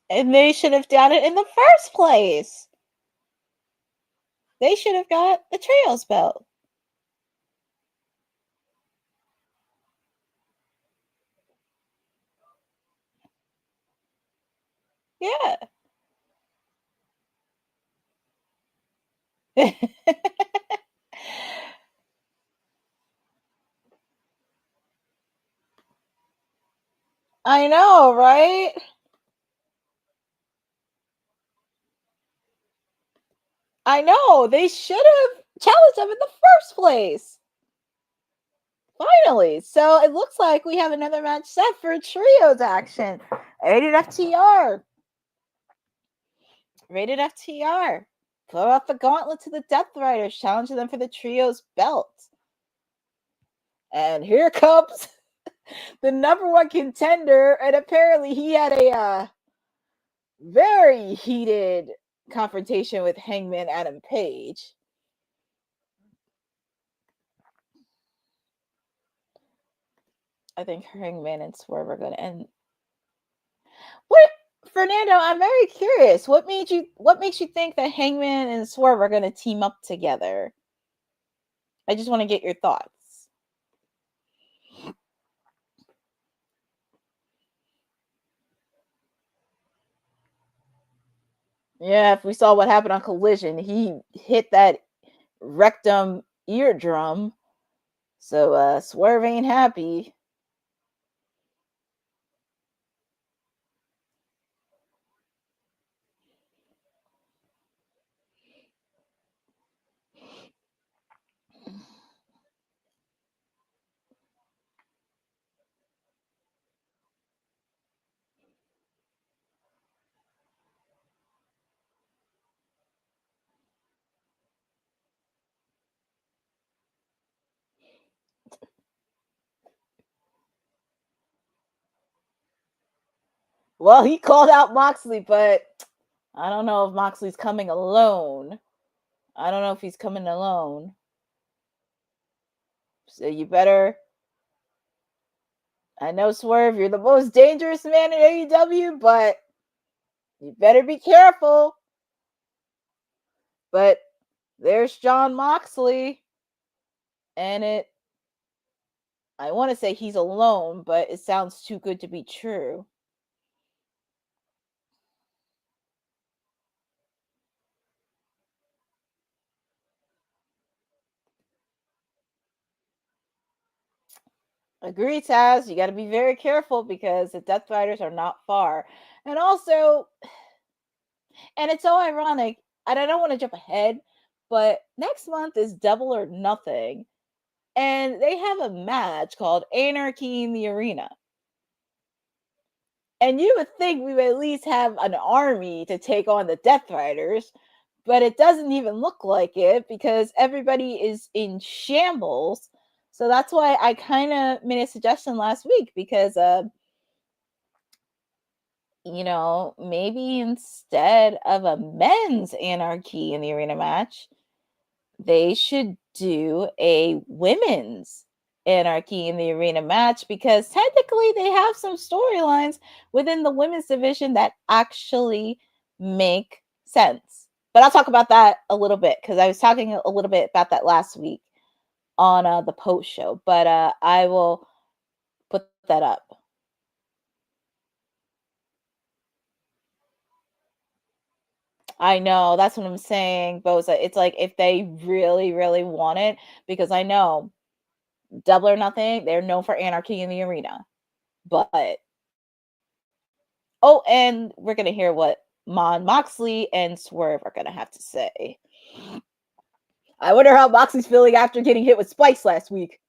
And they should have done it in the first place. They should have got the trios belt. Yeah. I know, right? I know. They should have challenged them in the first place. Finally. So it looks like we have another match set for trios action. Rated FTR. Rated FTR. Throw out the gauntlet to the Death Riders, challenging them for the trios belt. And here comes the number one contender, and apparently he had a very heated confrontation with Hangman Adam Page. I think Hangman and Swerve are going to end. What, Fernando? I'm very curious. What makes you think that Hangman and Swerve are going to team up together? I just want to get your thoughts. Yeah, if we saw what happened on Collision, he hit that rectum eardrum. So Swerve ain't happy. Well, he called out Moxley, but I don't know if Moxley's coming alone. I don't know if he's coming alone. So you better... I know, Swerve, you're the most dangerous man in AEW, but you better be careful. But there's Jon Moxley, and I want to say he's alone, but it sounds too good to be true. Agreed, Taz. You got to be very careful because the Death Riders are not far. And also, and it's so ironic, and I don't want to jump ahead, but next month is Double or Nothing. And they have a match called Anarchy in the Arena. And you would think we would at least have an army to take on the Death Riders, but it doesn't even look like it because everybody is in shambles. So that's why I kind of made a suggestion last week because, maybe instead of a men's Anarchy in the Arena match, they should do a women's Anarchy in the Arena match because technically they have some storylines within the women's division that actually make sense. But I'll talk about that a little bit because I was talking a little bit about that last week on the post show. But I will put that up. I know, that's what I'm saying, Boza. It's like if they really, really want it, because I know Double or Nothing, they're known for Anarchy in the Arena. But Oh, and we're going to hear what Moxley and Swerve are going to have to say. I wonder how Moxley's feeling after getting hit with spikes last week.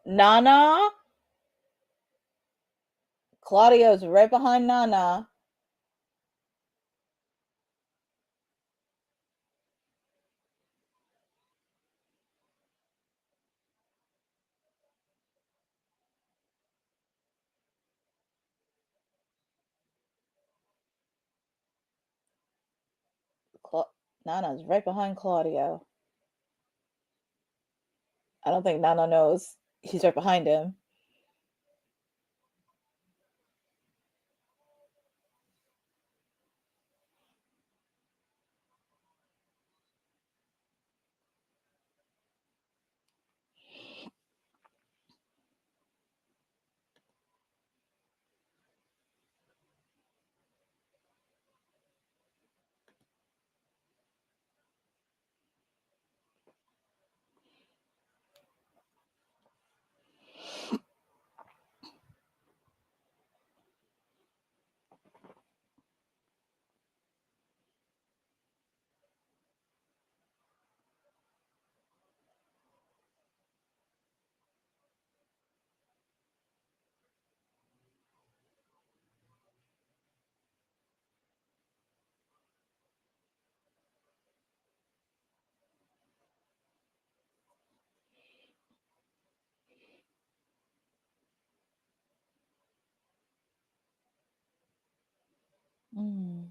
Nana. Claudio's right behind Nana. Nana's right behind Claudio. I don't think Nana knows he's right behind him. Mm.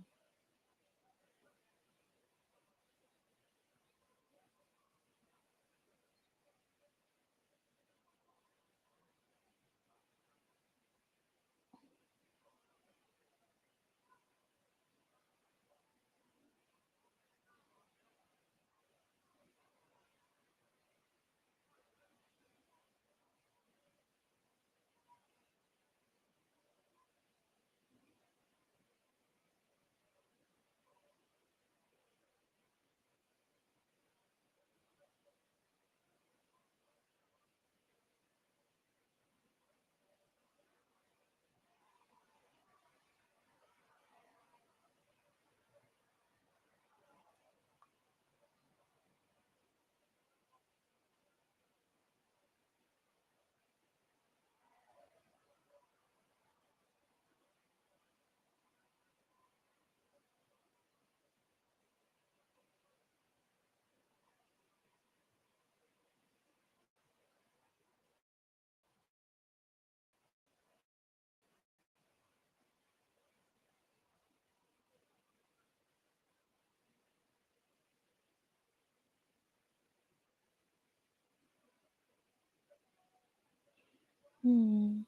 And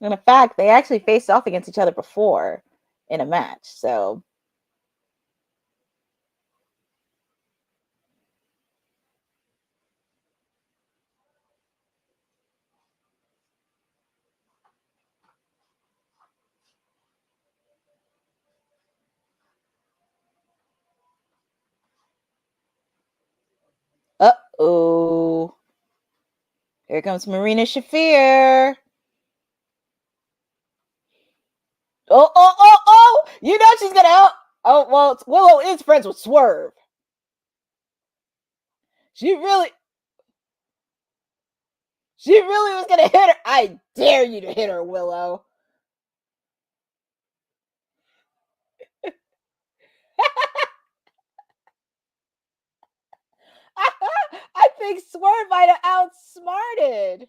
in fact, they actually faced off against each other before in a match. So uh-oh. Here comes Marina Shafir. Oh. You know she's gonna help. Oh, well, Willow is friends with Swerve. She really was gonna hit her. I dare you to hit her, Willow. I think Swerve might have outsmarted.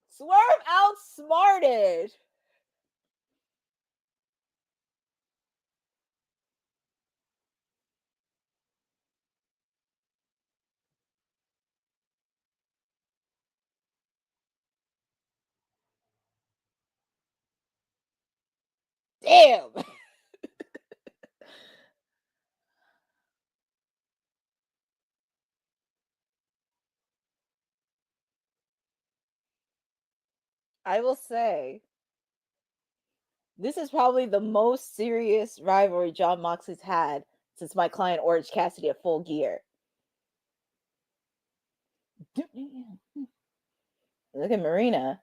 Swerve outsmarted. Damn. I will say, this is probably the most serious rivalry Jon Moxley's had since my client Orange Cassidy at Full Gear. Look at Marina.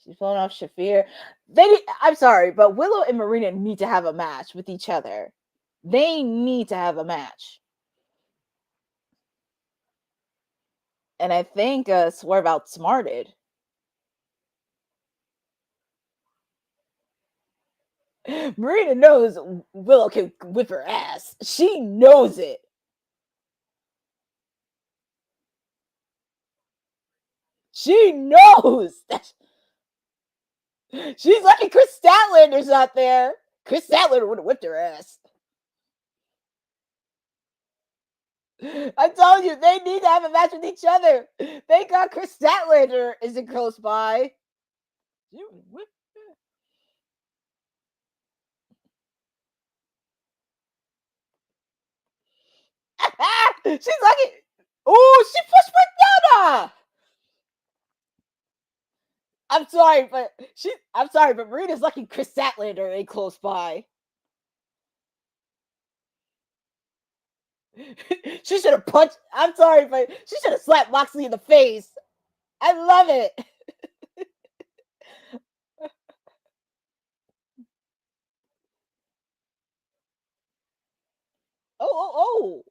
She's pulling off Shafir. I'm sorry, but Willow and Marina need to have a match with each other. They need to have a match. And I think Swerve outsmarted. Marina knows Willow can whip her ass. She knows it. She knows that. She's lucky Chris Statlander's not there. Chris Statlander would have whipped her ass. I told you, they need to have a match with each other. Thank God Chris Statlander isn't close by. She's lucky. Oh, she pushed Madonna. I'm sorry, but Marina's lucky Chris Statlander ain't close by. She should have punched. I'm sorry, but she should have slapped Moxley in the face. I love it. Oh,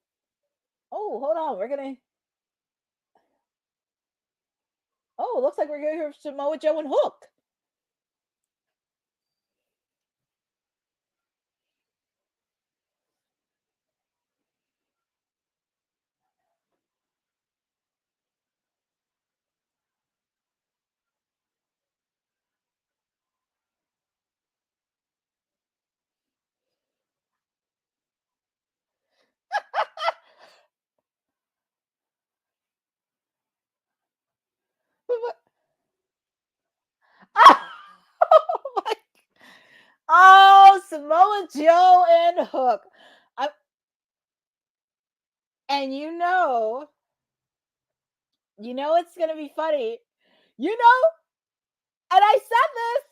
hold on. We're gonna. Oh, looks like we're gonna hear Samoa Joe and Hook. Oh, Samoa Joe and Hook. And you know it's gonna be funny. And I said this.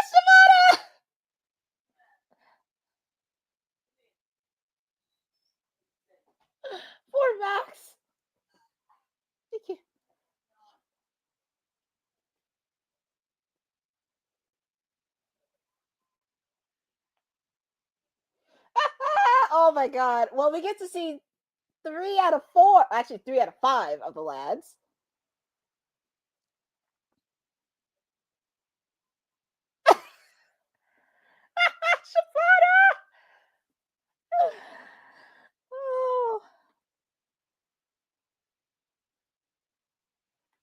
Shimada! Poor Max. Oh my God. Well, we get to see 3 out of 4, actually 3 out of 5 of the lads. Oh.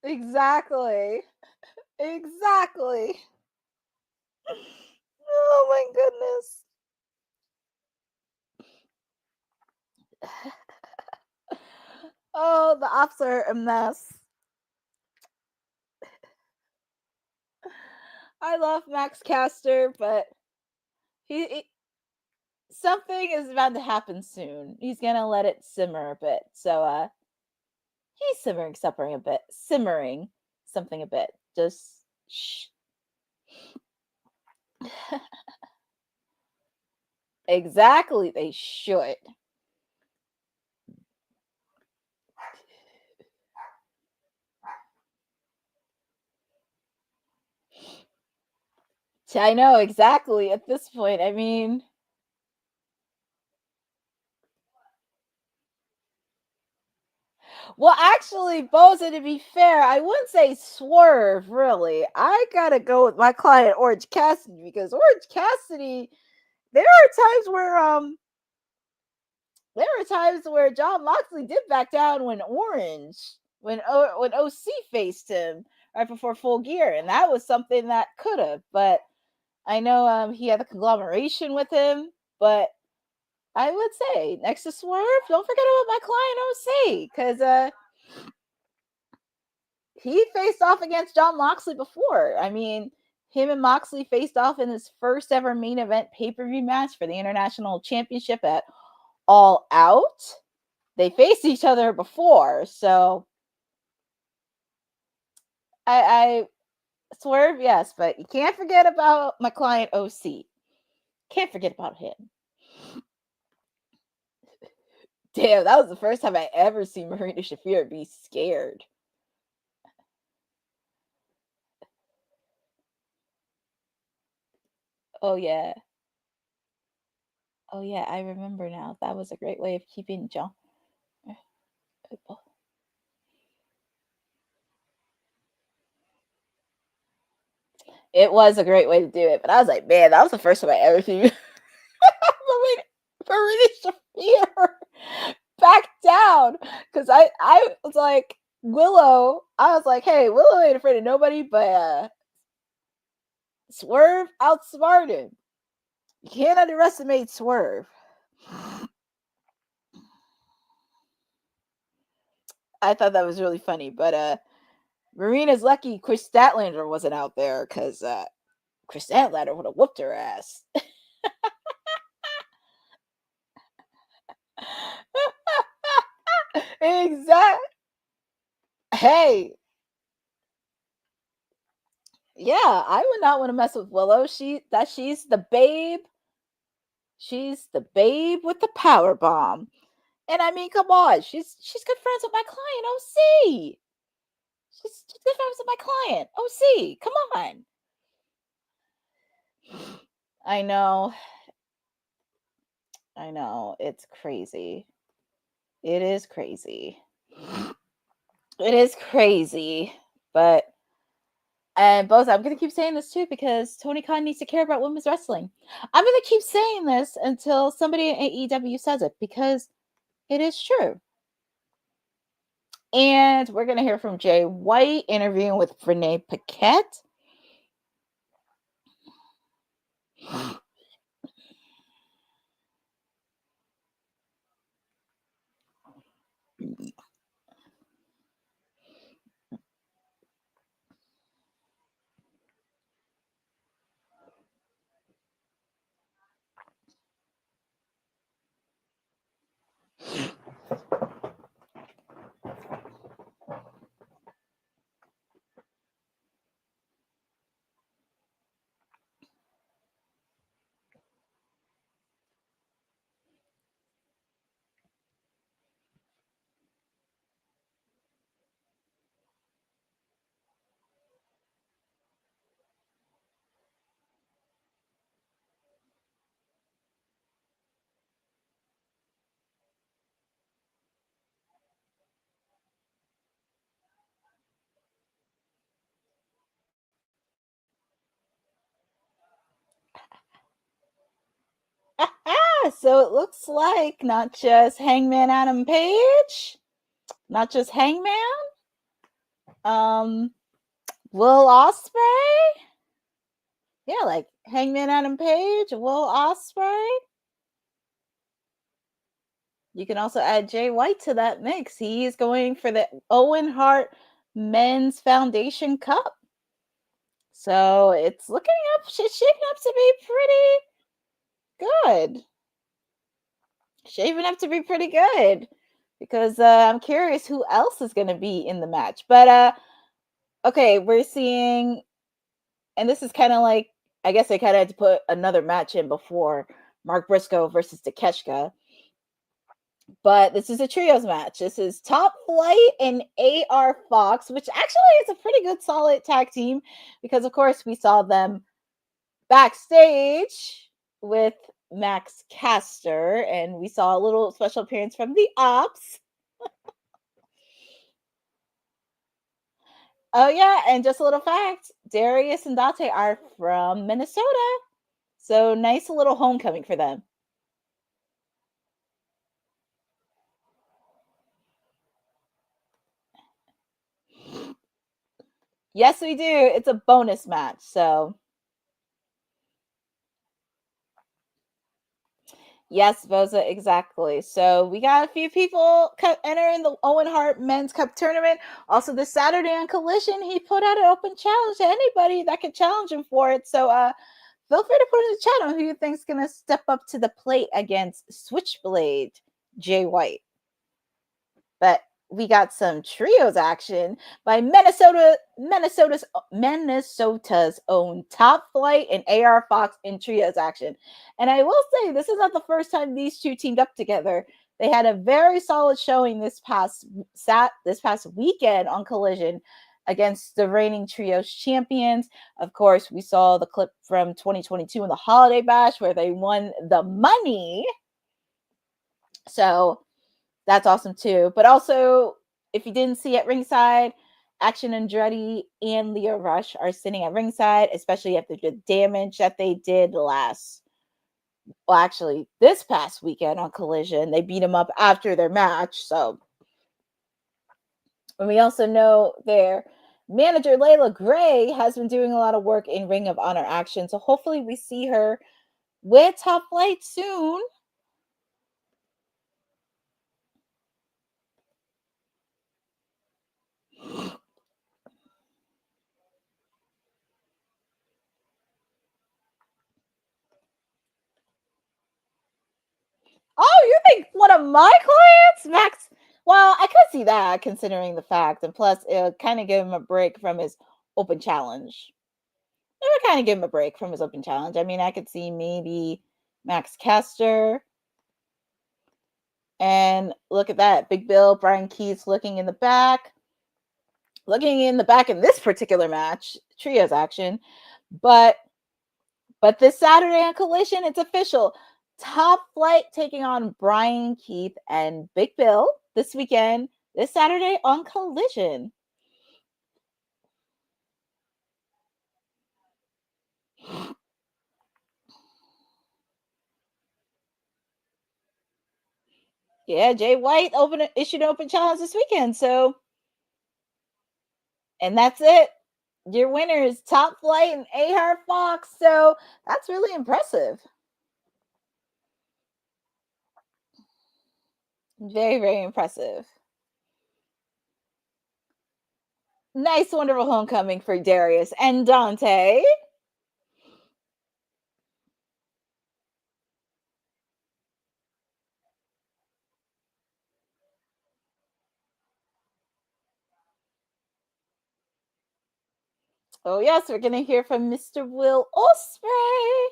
Exactly. Oh my goodness. Oh, the ops are a mess. I love Max Caster, but he something is about to happen soon. He's gonna let it simmer a bit. So he's simmering something a bit. Just shh. Exactly, they should. I know exactly at this point. I mean, well, actually, Boza, to be fair, I wouldn't say Swerve, really. I gotta go with my client, Orange Cassidy, because Orange Cassidy, there are times where Jon Moxley did back down when OC faced him right before Full Gear, and that was something that could have. But I know he had a conglomeration with him, but I would say next to Swerve, don't forget about my client OC, because he faced off against Jon Moxley before. I mean, him and Moxley faced off in his first ever main event pay-per-view match for the International Championship at All Out. They faced each other before, so I Swerve, yes, but you can't forget about my client OC. Can't forget about him. Damn, that was the first time I ever seen Marina Shafir be scared. Oh yeah. Oh yeah, I remember now. That was a great way of keeping John. It was a great way to do it, but I was like, man, that was the first time I ever seen Marina Shafir back down, because I was like, Willow. I was like, hey, Willow ain't afraid of nobody, but Swerve outsmarted him. You can't underestimate Swerve. I thought that was really funny, but Marina's lucky Chris Statlander wasn't out there, because Chris Statlander would have whooped her ass. Exactly. Hey. Yeah, I would not want to mess with Willow. She's the babe. She's the babe with the power bomb. And I mean, come on. She's good friends with my client, OC. She's good friends with my client, OC. Come on. I know. It's crazy. It is crazy. It is crazy. But and both, I'm going to keep saying this too, because Tony Khan needs to care about women's wrestling. I'm going to keep saying this until somebody at AEW says it, because it is true. And we're going to hear from Jay White interviewing with Renee Paquette. So it looks like not just Hangman Adam Page, not just Hangman, Will Ospreay. Yeah, like Hangman Adam Page, Will Ospreay. You can also add Jay White to that mix. He is going for the Owen Hart Men's Foundation Cup. So it's looking up, it's shaping up to be pretty good. Shaping up to be pretty good. Because I'm curious who else is going to be in the match. But, okay, we're seeing, and this is kind of like, I guess they kind of had to put another match in before Mark Briscoe versus Takeshita. But this is a trios match. This is Top Flight and AR Fox, which actually is a pretty good, solid tag team because, of course, we saw them backstage with Max Caster, and we saw a little special appearance from the Ops. Oh, yeah, and just a little fact, Darius and Dante are from Minnesota. So nice little homecoming for them. Yes, we do. It's a bonus match, so. Yes, Boza, exactly. So we got a few people entering the Owen Hart Men's Cup tournament. Also, this Saturday on Collision, he put out an open challenge to anybody that could challenge him for it. So feel free to put in the chat on who you think is going to step up to the plate against Switchblade Jay White. But we got some trios action by Minnesota's own Top Flight and AR Fox in trios action. And I will say, this is not the first time these two teamed up together. They had a very solid showing this past weekend on Collision against the reigning trios champions. Of course, we saw the clip from 2022 in the Holiday Bash where they won the money. So that's awesome too. But also, if you didn't see at ringside, Action Andretti and Leo Rush are sitting at ringside, especially after the damage that they did this past weekend on Collision. They beat them up after their match. So, and we also know their manager, Layla Gray, has been doing a lot of work in Ring of Honor action. So hopefully we see her with Top Flight soon. Oh, you think one of my clients, Max? Well, I could see that considering the fact, and plus, it would kind of give him a break from his open challenge. It would kind of give him a break from his open challenge. I mean, I could see maybe Max Caster. And look at that. Big Bill, Brian Keith looking in the back. Looking in the back in this particular match, trios action. But this Saturday on Collision, it's official. Top Flight taking on Brian Keith and Big Bill this weekend, this Saturday on Collision. Yeah, Jay White issued an open challenge this weekend. So, and that's it. Your winner is Top Flight and AR Fox. So that's really impressive. Very, very impressive. Nice, wonderful homecoming for Darius and Dante. Oh, yes, we're going to hear from Mr. Will Ospreay.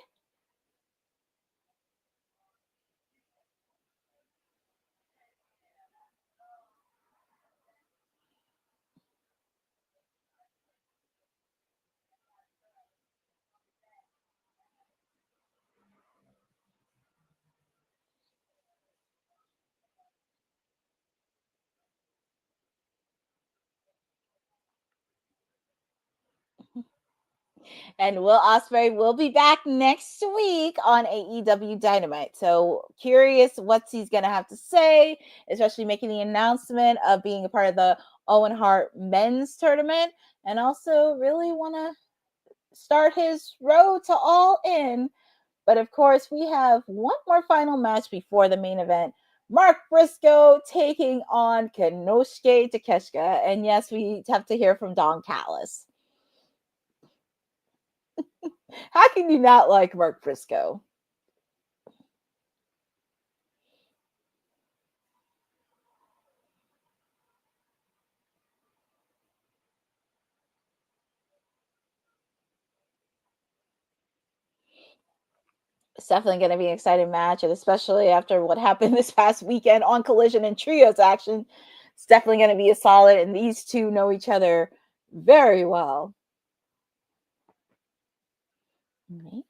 And Will Ospreay will be back next week on AEW Dynamite. So curious what he's going to have to say, especially making the announcement of being a part of the Owen Hart men's tournament. And also really want to start his road to All In. But of course, we have one more final match before the main event Mark Briscoe taking on Konosuke Takeshita. And yes, we have to hear from Don Callis. How can you not like Mark Briscoe? It's definitely going to be an exciting match, and especially after what happened this past weekend on Collision and Trios action, it's definitely going to be a solid, and these two know each other very well. Maybe.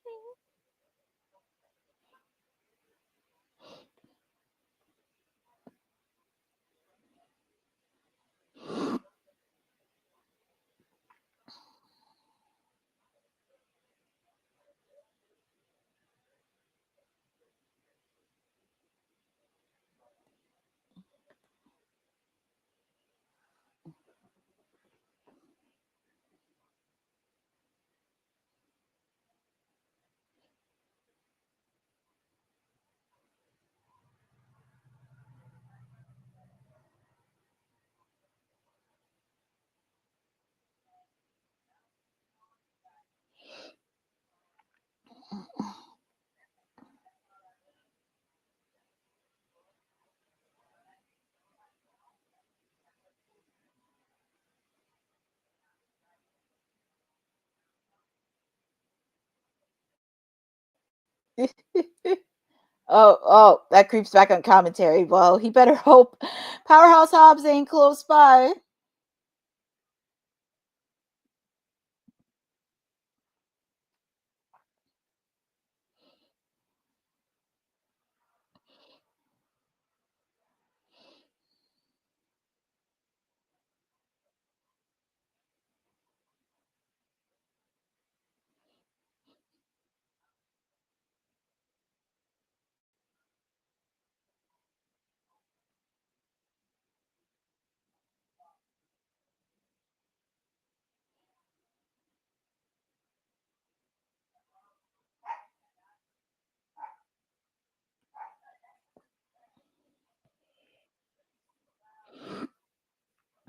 Oh, that creeps back on commentary. Well, he better hope Powerhouse Hobbs ain't close by.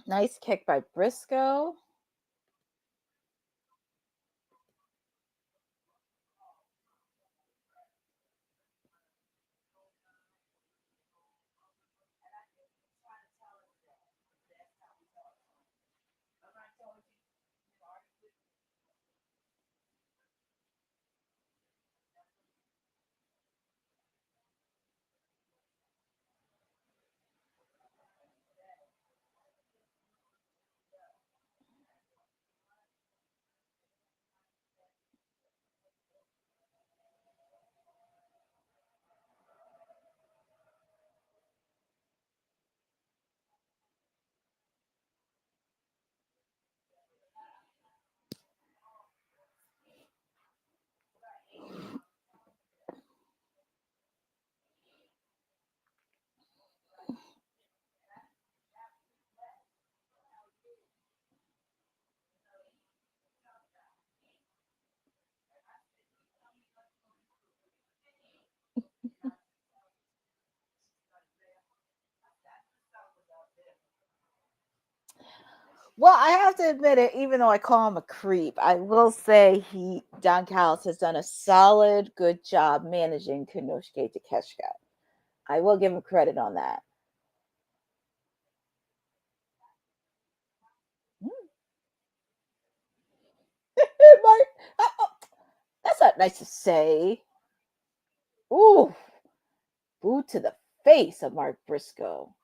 Nice kick by Briscoe. Well, I have to admit it, even though I call him a creep, I will say Don Callis has done a solid, good job managing Konosuke Takeshita. I will give him credit on that. Mark, that's not nice to say. Ooh, boot to the face of Mark Briscoe.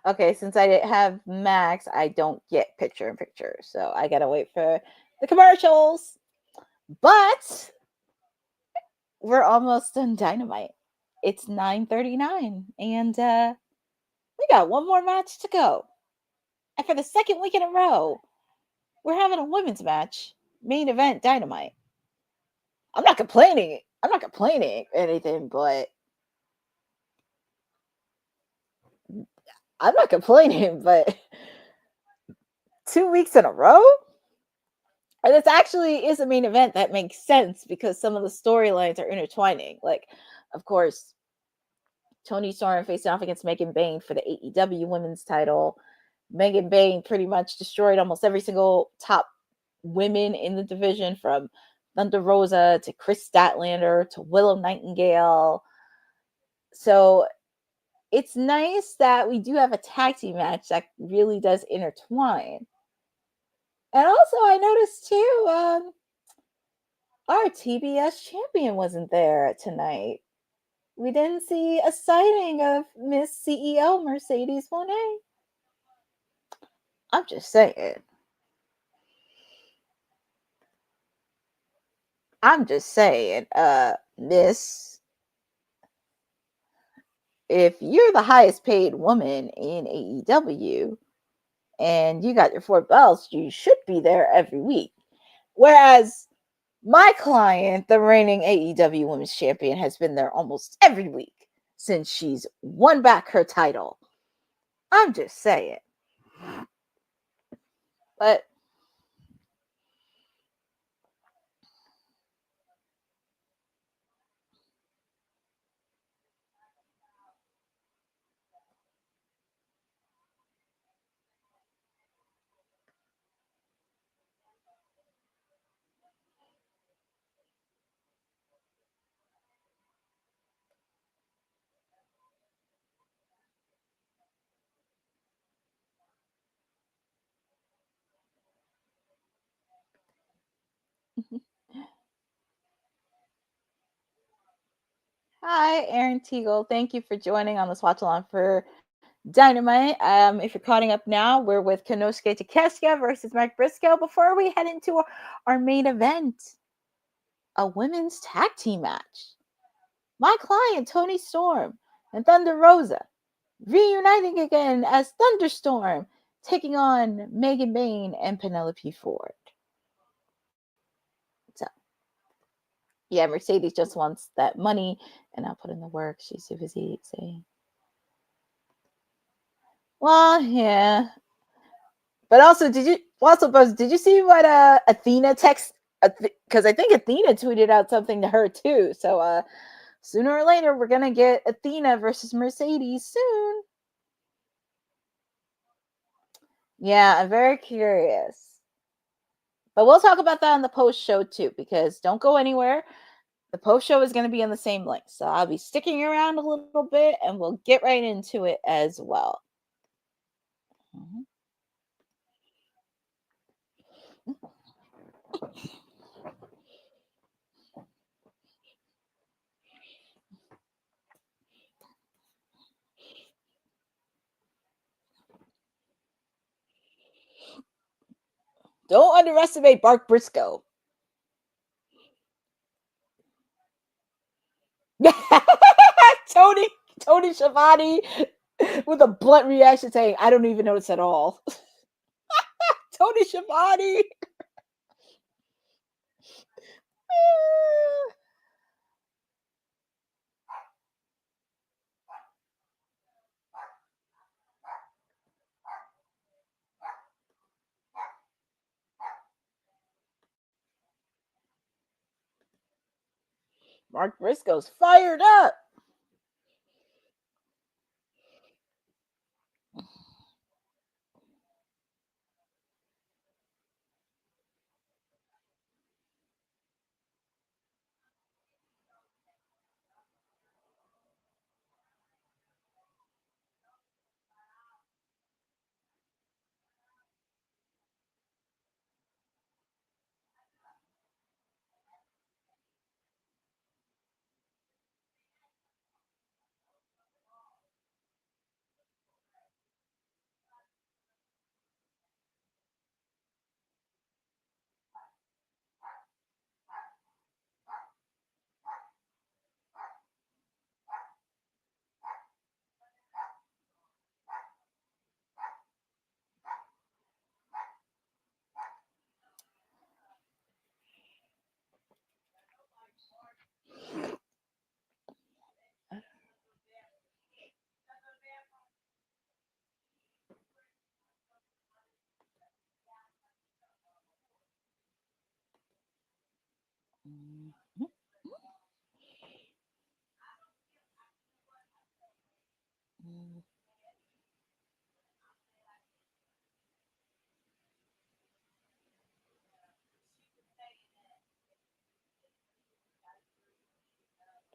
Okay, since I have Max, I don't get picture in picture, so I gotta wait for the commercials. But we're almost done Dynamite. It's 9:39, and we got one more match to go. And for the second week in a row, we're having a women's match, main event Dynamite. I'm not complaining. I'm not complaining anything, but I'm not complaining, but 2 weeks in a row? And this actually is a main event that makes sense because some of the storylines are intertwining. Like, of course, Toni Storm facing off against Megan Bayne for the AEW women's title. Megan Bayne pretty much destroyed almost every single top women in the division, from Thunder Rosa to Chris Statlander to Willow Nightingale. So it's nice that we do have a tag team match that really does intertwine. And also, I noticed too, our TBS champion wasn't there tonight. We didn't see a sighting of Miss CEO Mercedes Moné. I'm just saying. Miss, if you're the highest paid woman in AEW and you got your 4 belts, you should be there every week. Whereas my client, the reigning AEW Women's Champion, has been there almost every week since she's won back her title. I'm just saying. But hi, Aaron Teagle. Thank you for joining on this watch along for Dynamite. If you're caught up now, we're with Konosuke Takeshita versus Mike Briscoe. Before we head into our main event, a women's tag team match. My client, Toni Storm and Thunder Rosa, reuniting again as Thunderstorm, taking on Megan Bayne and Penelope Ford. So, yeah, Mercedes just wants that money, and I'll put in the work. She's too busy saying, well, yeah. But also, did you see what Athena text? Because I think Athena tweeted out something to her too. So sooner or later, we're gonna get Athena versus Mercedes soon. Yeah, I'm very curious. But we'll talk about that on the post show too, because don't go anywhere. The post show is going to be on the same link. So I'll be sticking around a little bit and we'll get right into it as well. Mm-hmm. Don't underestimate Mark Briscoe. Tony Schiavone with a blunt reaction saying, I don't even notice at all. Tony Schiavone. Mark Briscoe's fired up.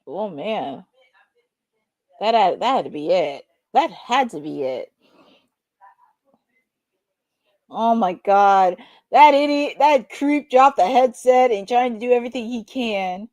Oh man, that had to be it. That had to be it. Oh my god, that idiot, that creep dropped the headset and trying to do everything he can.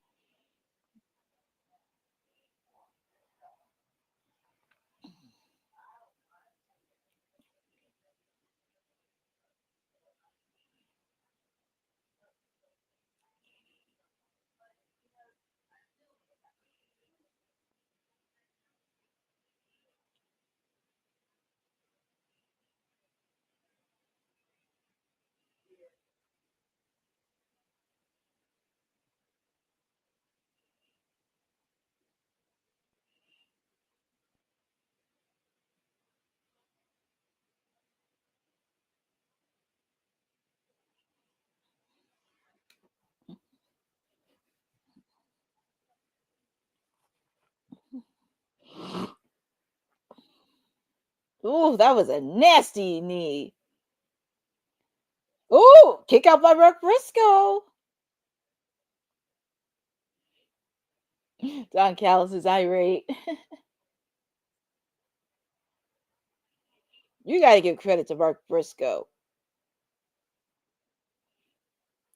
Ooh, that was a nasty knee. Ooh, kick out by Briscoe. Don Callis is irate. You gotta give credit to Briscoe.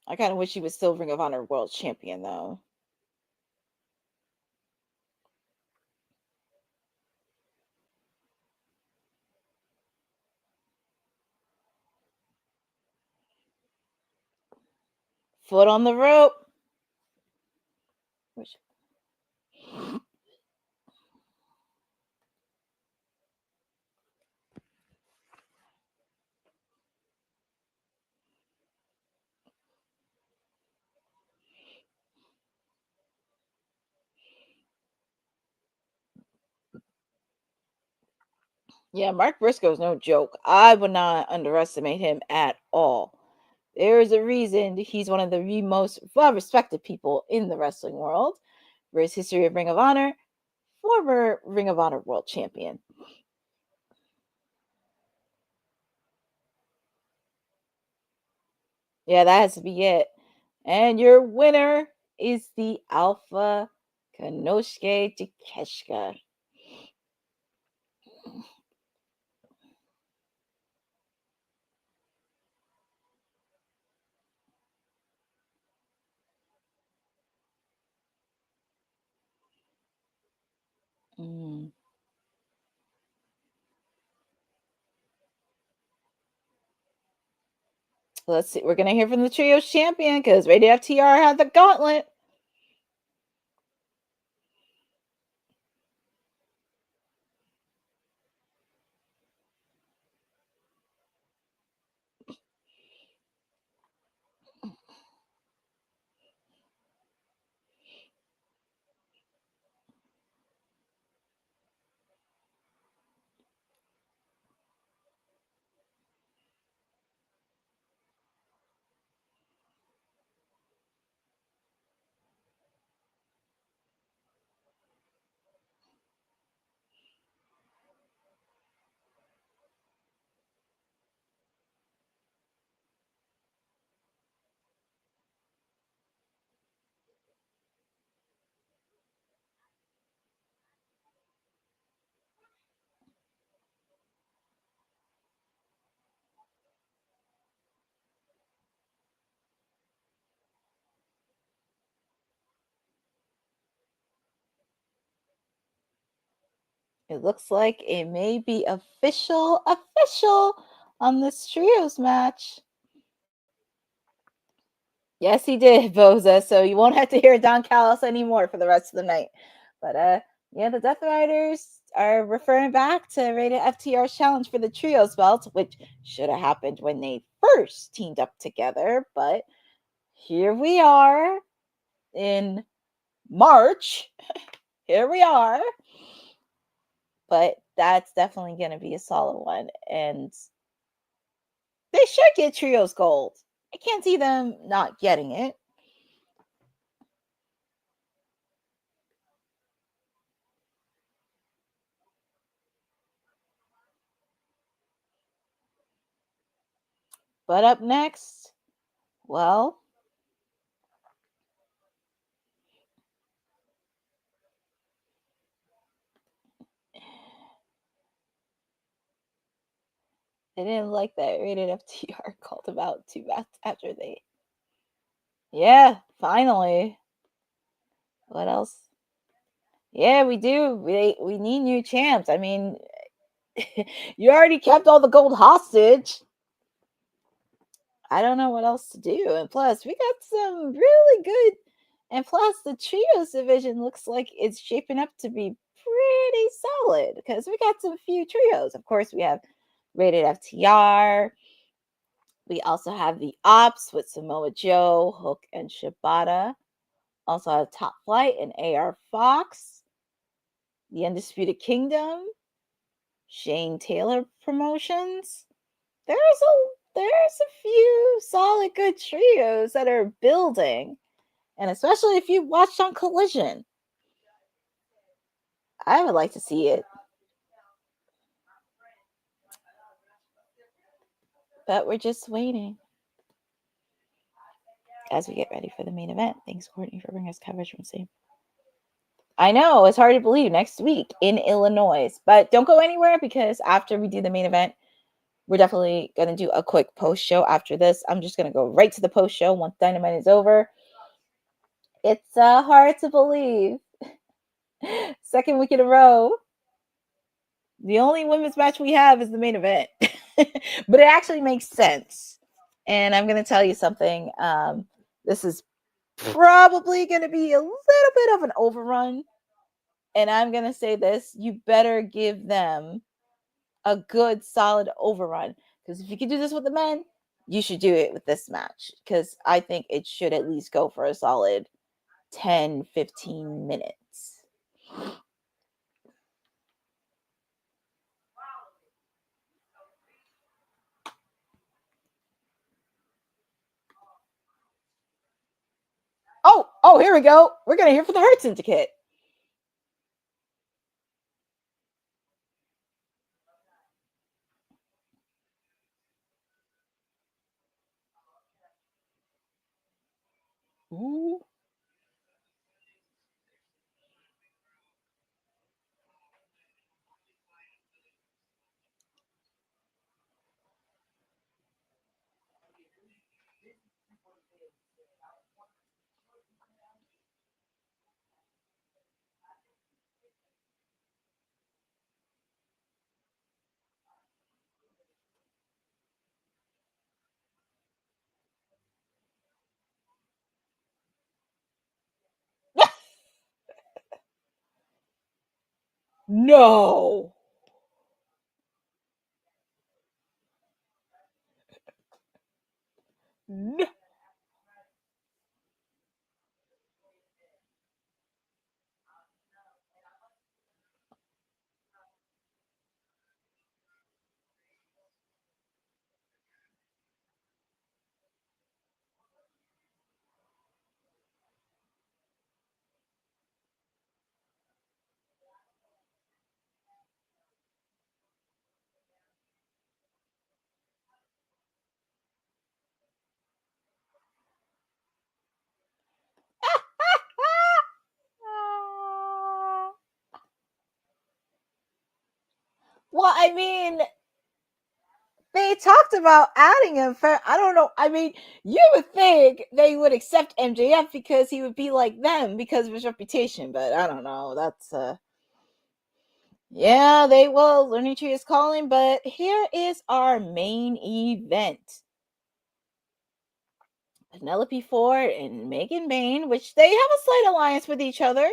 I kind of wish he was still Ring of Honor World Champion, though. Foot on the rope. Yeah, Mark Briscoe's no joke. I would not underestimate him at all. There is a reason he's one of the most well-respected people in the wrestling world. For his history of Ring of Honor, former Ring of Honor World Champion. Yeah, that has to be it. And your winner is the Alpha Konosuke Takeshita. Let's see. We're going to hear from the Trios champion because Radio FTR had the gauntlet. It looks like it may be official on this Trios match. Yes, he did, Boza. So you won't have to hear Don Callis anymore for the rest of the night. But yeah, the Death Riders are referring back to Rated FTR's challenge for the Trios belt, which should have happened when they first teamed up together. But here we are in March. Here we are. But that's definitely going to be a solid one. And they should get Trios Gold. I can't see them not getting it. But up next, well, they didn't like that rated FTR called them out too bad after they. Yeah, finally. What else? Yeah, we do. We need new champs. I mean, you already kept all the gold hostage. I don't know what else to do. And plus, we got some really good. And plus, the trios division looks like it's shaping up to be pretty solid because we got some few trios. Of course, we have rated FTR. We also have the Ops with Samoa Joe, Hook, and Shibata. Also have Top Flight and AR Fox. The Undisputed Kingdom. Shane Taylor Promotions. There's a few solid good trios that are building, and especially if you watched on Collision, I would like to see it. But we're just waiting as we get ready for the main event. Thanks, Courtney, for bringing us coverage from St. I know, it's hard to believe, next week in Illinois. But don't go anywhere because after we do the main event, we're definitely going to do a quick post show after this. I'm just going to go right to the post show once Dynamite is over. It's hard to believe. Second week in a row. The only women's match we have is the main event. But it actually makes sense. And I'm going to tell you something. This is probably going to be a little bit of an overrun. And I'm going to say this. You better give them a good, solid overrun. Because if you can do this with the men, you should do it with this match. Because I think it should at least go for a solid 10, 15 minutes. Oh, here we go. We're going to hear from the Hurt Syndicate. Ooh. No. No. Well, I mean, they talked about adding him for, I don't know. I mean, you would think they would accept MJF because he would be like them because of his reputation, but I don't know. That's, yeah, they will. Learning Tree is calling, but here is our main event. Penelope Ford and Megan Bayne, which they have a slight alliance with each other.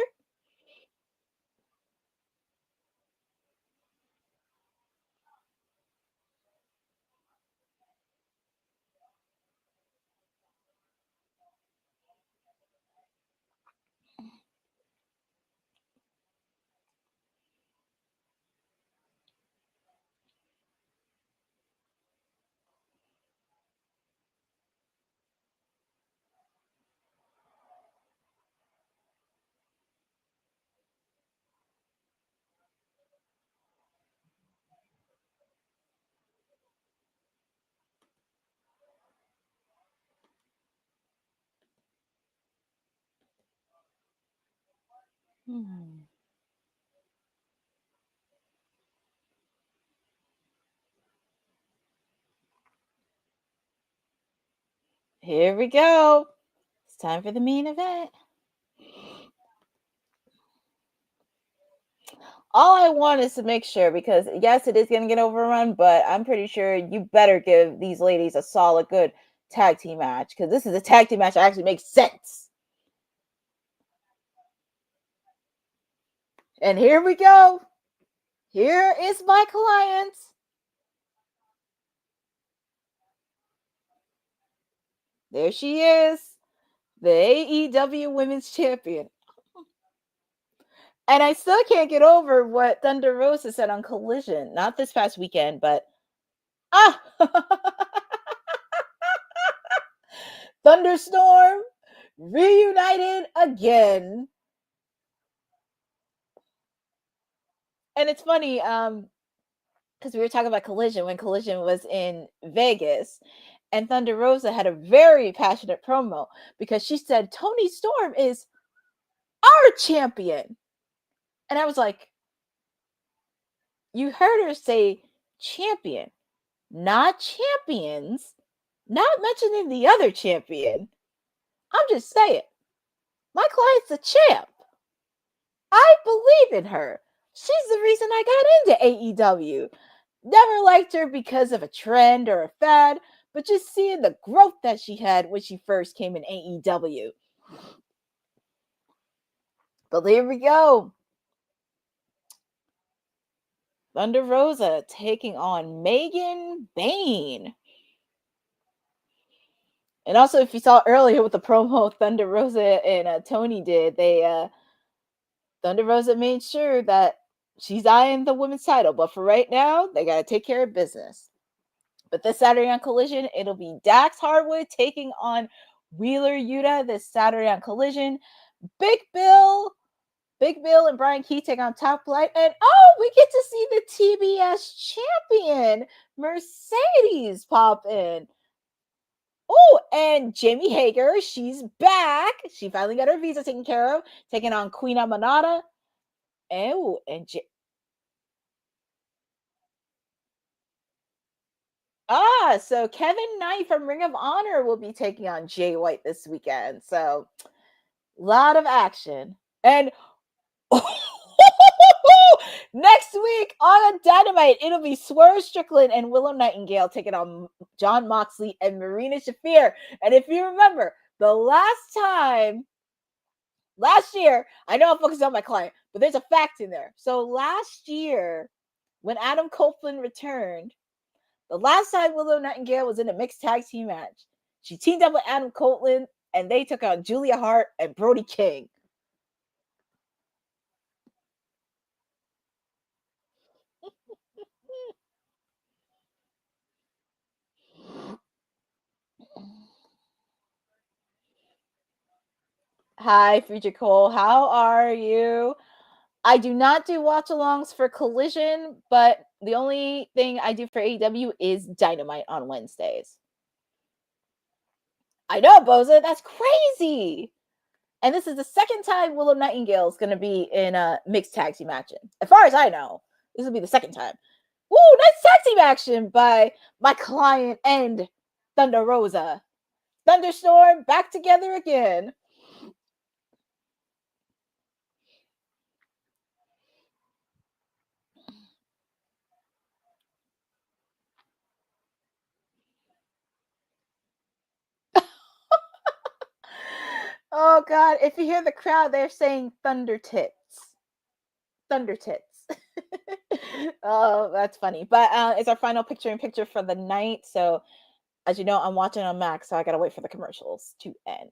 Here we go. It's time for the main event. All I want is to make sure, because yes, it is going to get overrun, but I'm pretty sure you better give these ladies a solid, good tag team match, because this is a tag team match that actually makes sense. And here we go. Here is my client. There she is, the AEW Women's Champion. And I still can't get over what Thunder Rosa said on Collision. Not this past weekend, but Thunderstorm reunited again. And it's funny, because we were talking about Collision when Collision was in Vegas, and Thunder Rosa had a very passionate promo because she said Toni Storm is our champion. And I was like, you heard her say champion, not champions, not mentioning the other champion. I'm just saying, my client's a champ. I believe in her. She's the reason I got into AEW. Never liked her because of a trend or a fad, but just seeing the growth that she had when she first came in AEW. But here we go. Thunder Rosa taking on Megan Bayne. And also, if you saw earlier with the promo Thunder Rosa and Toni did, Thunder Rosa made sure that she's eyeing the women's title. But for right now, they got to take care of business. But this Saturday on Collision, it'll be Dax Harwood taking on Wheeler Yuta this Saturday on Collision. Big Bill and Brian Key take on Top Flight. And we get to see the TBS champion, Mercedes, pop in. Oh, and Jamie Hager, she's back. She finally got her visa taken care of, taking on Queen Amanada. So Kevin Knight from Ring of Honor will be taking on Jay White this weekend. So, a lot of action. And next week on Dynamite, it'll be Swerve Strickland and Willow Nightingale taking on Jon Moxley and Marina Shafir. And if you remember, the last year, I know I'm focused on my client, but there's a fact in there. So last year, when Adam Copeland returned, the last time Willow Nightingale was in a mixed tag team match, she teamed up with Adam Copeland, and they took on Julia Hart and Brody King. Hi, Future Cole. How are you? I do not do watch-alongs for Collision, but the only thing I do for AEW is Dynamite on Wednesdays. I know, Boza. That's crazy. And this is the second time Willow Nightingale is going to be in a mixed tag team action. As far as I know, this will be the second time. Woo, nice tag team action by my client and Thunder Rosa. Thunderstorm back together again. Oh, God. If you hear the crowd, they're saying Thunder Tits. Thunder Tits. Oh, that's funny. But it's our final picture-in-picture for the night. So, as you know, I'm watching on Max, so I got to wait for the commercials to end.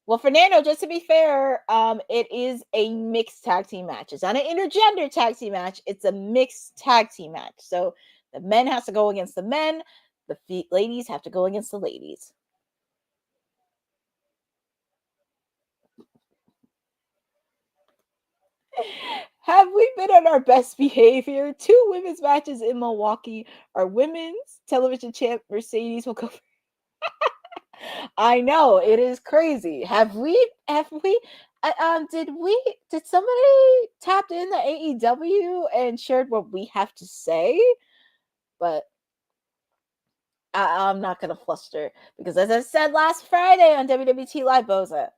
Well, Fernando, just to be fair, it is a mixed tag team match. It's not an intergender tag team match. It's a mixed tag team match. So, the men have to go against the men. The ladies have to go against the ladies. Have we been on our best behavior? 2 women's matches in Milwaukee. Our women's television champ Mercedes will go. I know, it is crazy. Have we? Did somebody tapped in the AEW and shared what we have to say? But I'm not gonna fluster because, as I said last Friday on WWT Live, Boza,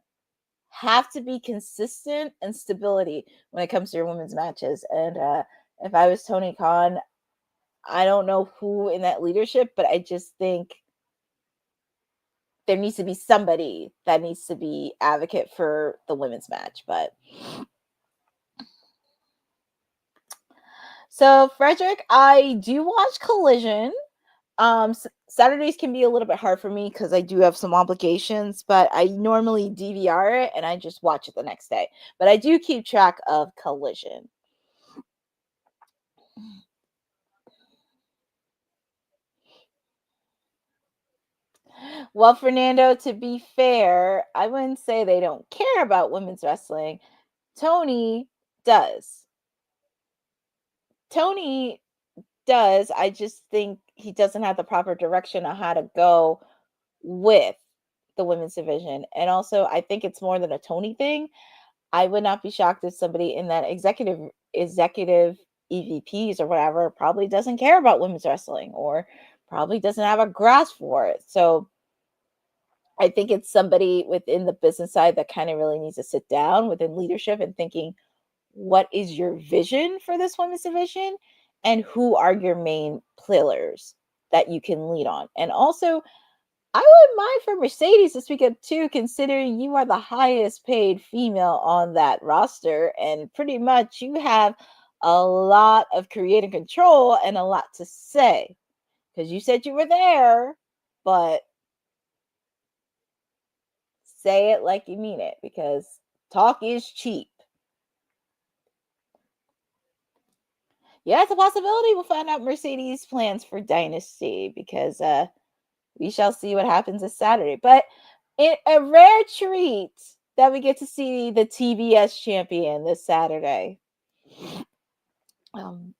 have to be consistent and stability when it comes to your women's matches. And if I was Tony Khan, I don't know who in that leadership, but I just think there needs to be somebody that needs to be advocate for the women's match. But so, Frederick, I do watch Collision. Saturdays can be a little bit hard for me because I do have some obligations, but I normally DVR it and I just watch it the next day. But I do keep track of Collision. Well, Fernando, to be fair, I wouldn't say they don't care about women's wrestling. Tony does. Tony does. I just think he doesn't have the proper direction on how to go with the women's division. And also, I think it's more than a Tony thing. I would not be shocked if somebody in that executive EVPs or whatever probably doesn't care about women's wrestling or probably doesn't have a grasp for it. So I think it's somebody within the business side that kind of really needs to sit down within leadership and thinking, what is your vision for this women's division? And who are your main pillars that you can lead on? And also, I wouldn't mind for Mercedes to speak up too, considering you are the highest paid female on that roster. And pretty much you have a lot of creative control and a lot to say. Because you said you were there, but say it like you mean it, because talk is cheap. Yeah, it's a possibility we'll find out Mercedes' plans for Dynasty, because we shall see what happens this Saturday. But it a rare treat that we get to see the TBS champion this Saturday. And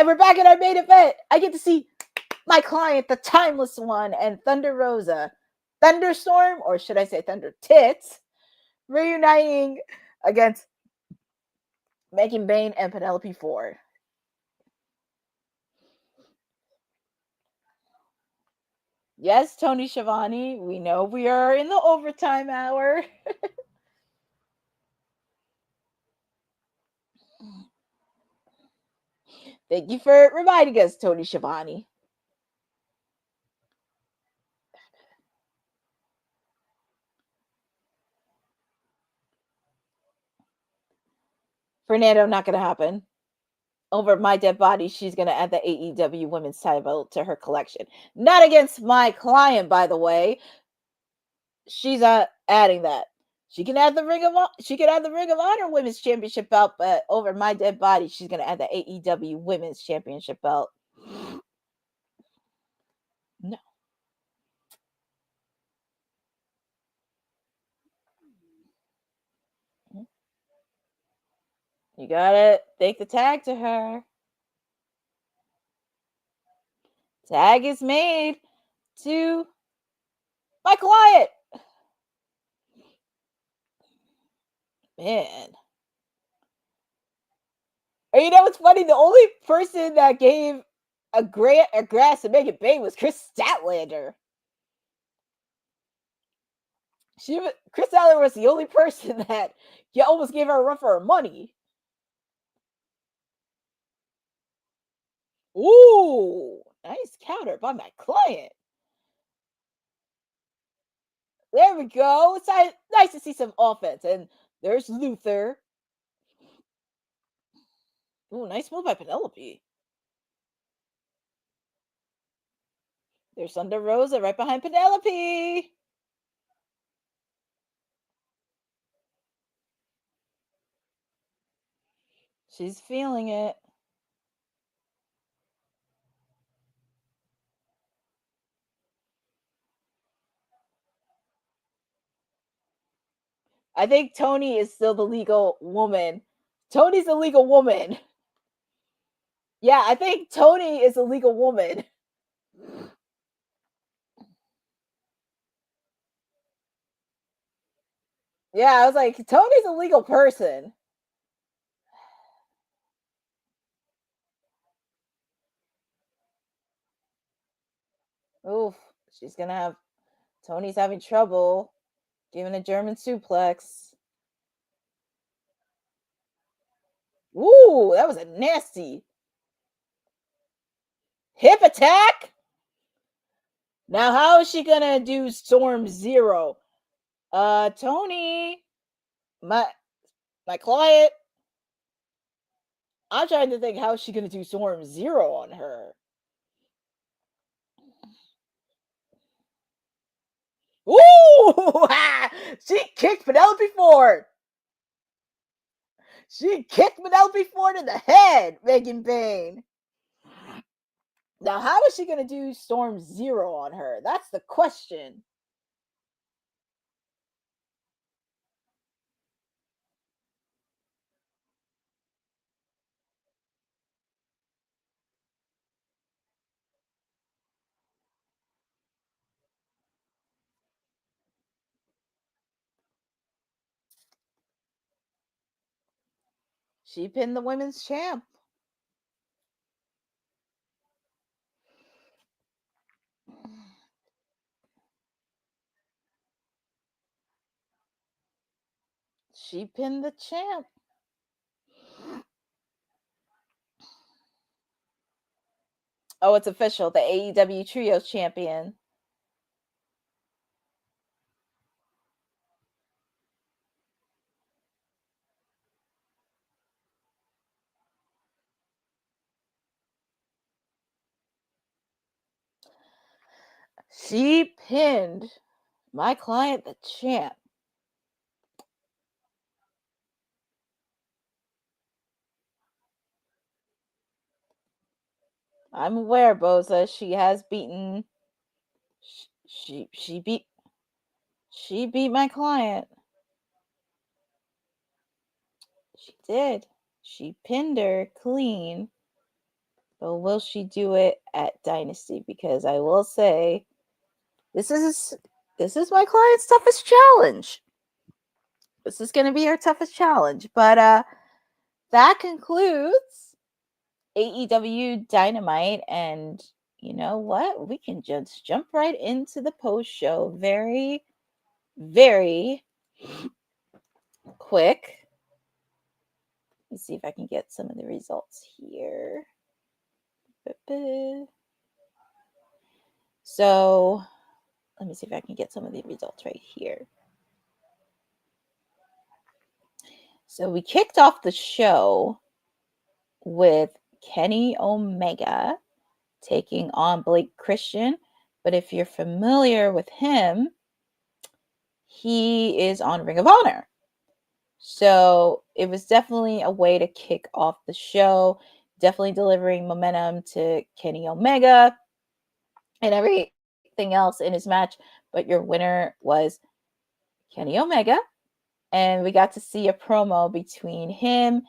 we're back in our main event. I get to see my client, the Timeless One, and Thunder Rosa, Thunderstorm, or should I say Thunder Tits, reuniting against Megan Bayne and Penelope Ford. Yes, Tony Schiavone, we know we are in the overtime hour. Thank you for reminding us, Tony Schiavone. Fernando, not going to happen. Over my dead body, she's going to add the AEW women's title to her collection. Not against my client, by the way. She's adding that. She can add the Ring of Honor Women's Championship belt, but over my dead body, she's going to add the AEW Women's Championship belt. No. You gotta take the tag to her. Tag is made to my client. Man. And you know what's funny? The only person that gave a grass to Megan Bayne was Chris Statlander. Chris Statlander was the only person that you almost gave her a run for her money. Ooh, nice counter by my client. There we go. It's nice to see some offense. And there's Luther. Ooh, nice move by Penelope. There's Thunder Rosa right behind Penelope. She's feeling it. I think Toni is still the legal woman. Toni's the legal woman. Yeah, I think Toni is a legal woman. Yeah, I was like, Tony's a legal person. Oof, she's gonna have Tony's having trouble giving a German suplex. Ooh, that was a nasty hip attack. Now, how is she gonna do Storm Zero? Tony, my client. I'm trying to think, how is she gonna do Storm Zero on her? Ooh! She kicked Penelope Ford. She kicked Penelope Ford in the head, Megan Bayne. Now, how is she going to do Storm Zero on her? That's the question. She pinned the women's champ. She pinned the champ. Oh, it's official. The AEW Trios champion. She pinned my client, the champ. I'm aware, Boza. She has beaten. She beat my client. She did. She pinned her clean. But will she do it at Dynasty? Because I will say, this is my client's toughest challenge. This is going to be her toughest challenge. But that concludes AEW Dynamite. And you know what? We can just jump right into the post show. Very, very quick. Let's see if I can get some of the results here. So let me see if I can get some of the results right here. So we kicked off the show with Kenny Omega taking on Blake Christian. But if you're familiar with him, he is on Ring of Honor. So it was definitely a way to kick off the show, definitely delivering momentum to Kenny Omega and everything else in his match. But your winner was Kenny Omega. And we got to see a promo between him,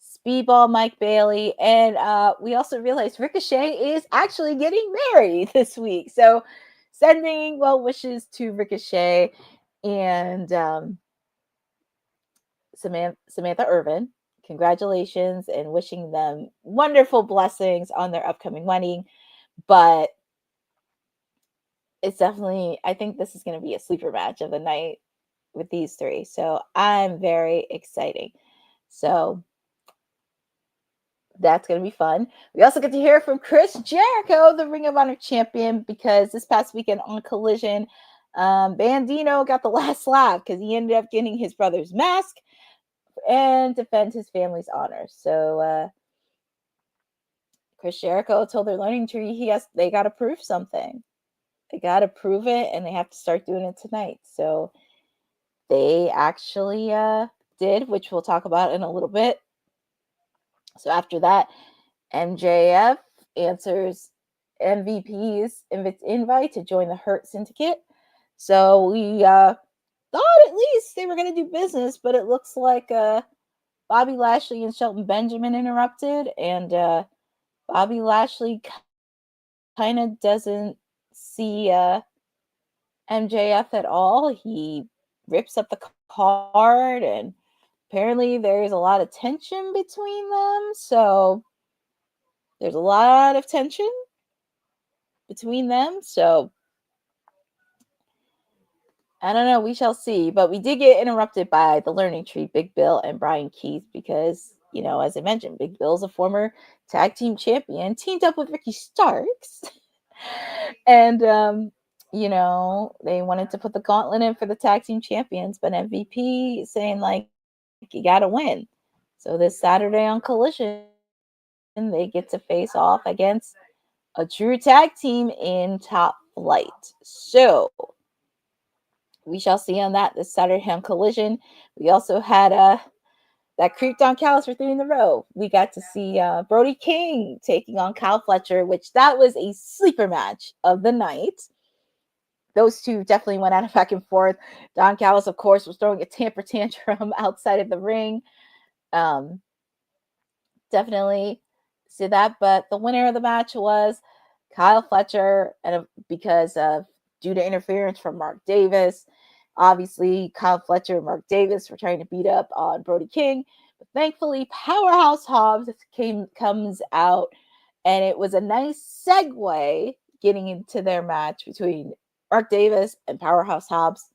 Speedball Mike Bailey, and we also realized Ricochet is actually getting married this week. So sending well wishes to Ricochet and Samantha Irvin. Congratulations and wishing them wonderful blessings on their upcoming wedding. But it's definitely, I think this is going to be a sleeper match of the night with these three. So I'm very excited. So that's going to be fun. We also get to hear from Chris Jericho, the Ring of Honor champion, because this past weekend on Collision, Bandino got the last laugh because he ended up getting his brother's mask and defend his family's honor. So Chris Jericho told their learning tree they got to prove something. They got to prove it, and they have to start doing it tonight. So they actually did, which we'll talk about in a little bit. So after that, MJF answers MVP's invite to join the Hurt Syndicate. So we thought at least they were going to do business, but it looks like Bobby Lashley and Shelton Benjamin interrupted, and Bobby Lashley kind of doesn't see MJF at all. He rips up the card, and apparently there's a lot of tension between them. So there's a lot of tension between them. So I don't know. We shall see. But we did get interrupted by the Learning Tree, Big Bill and Brian Keith, because, you know, as I mentioned, Big Bill's a former tag team champion, teamed up with Ricky Starks. And, you know, they wanted to put the gauntlet in for the tag team champions, but MVP saying, like, you got to win. So this Saturday on Collision, they get to face off against a true tag team in Top Flight. So we shall see on that this Saturday on Collision. We also had that creep Don Callis for 3 in a row. We got to see Brody King taking on Kyle Fletcher, which that was a sleeper match of the night. Those two definitely went at it back and forth. Don Callis, of course, was throwing a temper tantrum outside of the ring. Definitely see that. But the winner of the match was Kyle Fletcher, and because of due to interference from Mark Davis. Obviously, Kyle Fletcher and Mark Davis were trying to beat up on Brody King, but thankfully, Powerhouse Hobbs comes out, and it was a nice segue getting into their match between Mark Davis and Powerhouse Hobbs.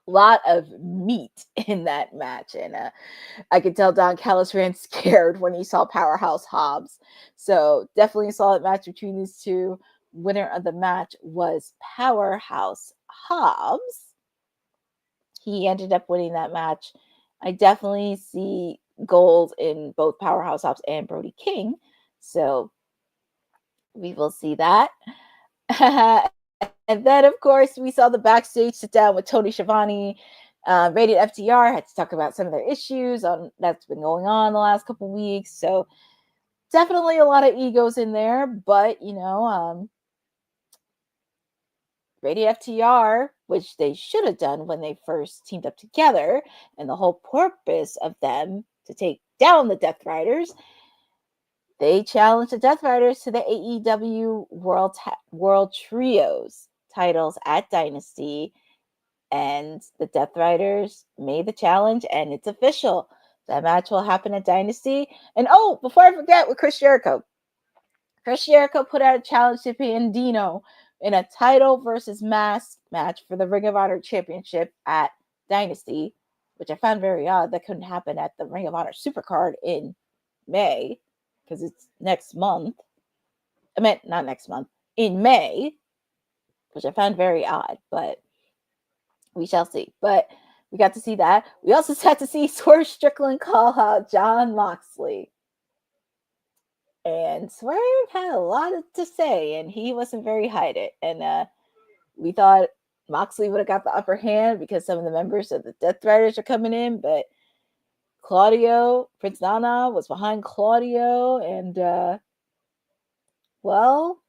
A lot of meat in that match, and I could tell Don Callis ran scared when he saw Powerhouse Hobbs. So definitely a solid match between these two. Winner of the match was Powerhouse Hobbs. He ended up winning that match. I definitely see gold in both Powerhouse Hobbs and Brody King. So we will see that. And then, of course, we saw the backstage sit down with Tony Schiavone. Rated FTR had to talk about some of their issues that's been going on the last couple of weeks. So definitely a lot of egos in there. But, you know, Rated FTR, which they should have done when they first teamed up together, and the whole purpose of them to take down the Death Riders, they challenged the Death Riders to the AEW World Trios titles at Dynasty, and the Death Riders made the challenge, and it's official. That match will happen at Dynasty. And oh, before I forget, with Chris Jericho put out a challenge to Bandino in a title versus mask match for the Ring of Honor Championship at Dynasty, which I found very odd. That couldn't happen at the Ring of Honor Supercard in May, because it's next month. I meant not next month, in May, which I found very odd, but we shall see. But we got to see that. We also got to see Swerve Strickland call out Jon Moxley. And Swerve had a lot to say, and he wasn't very hided. And we thought Moxley would have got the upper hand because some of the members of the Death Riders are coming in, but Claudio, Prince Nana, was behind Claudio, and well,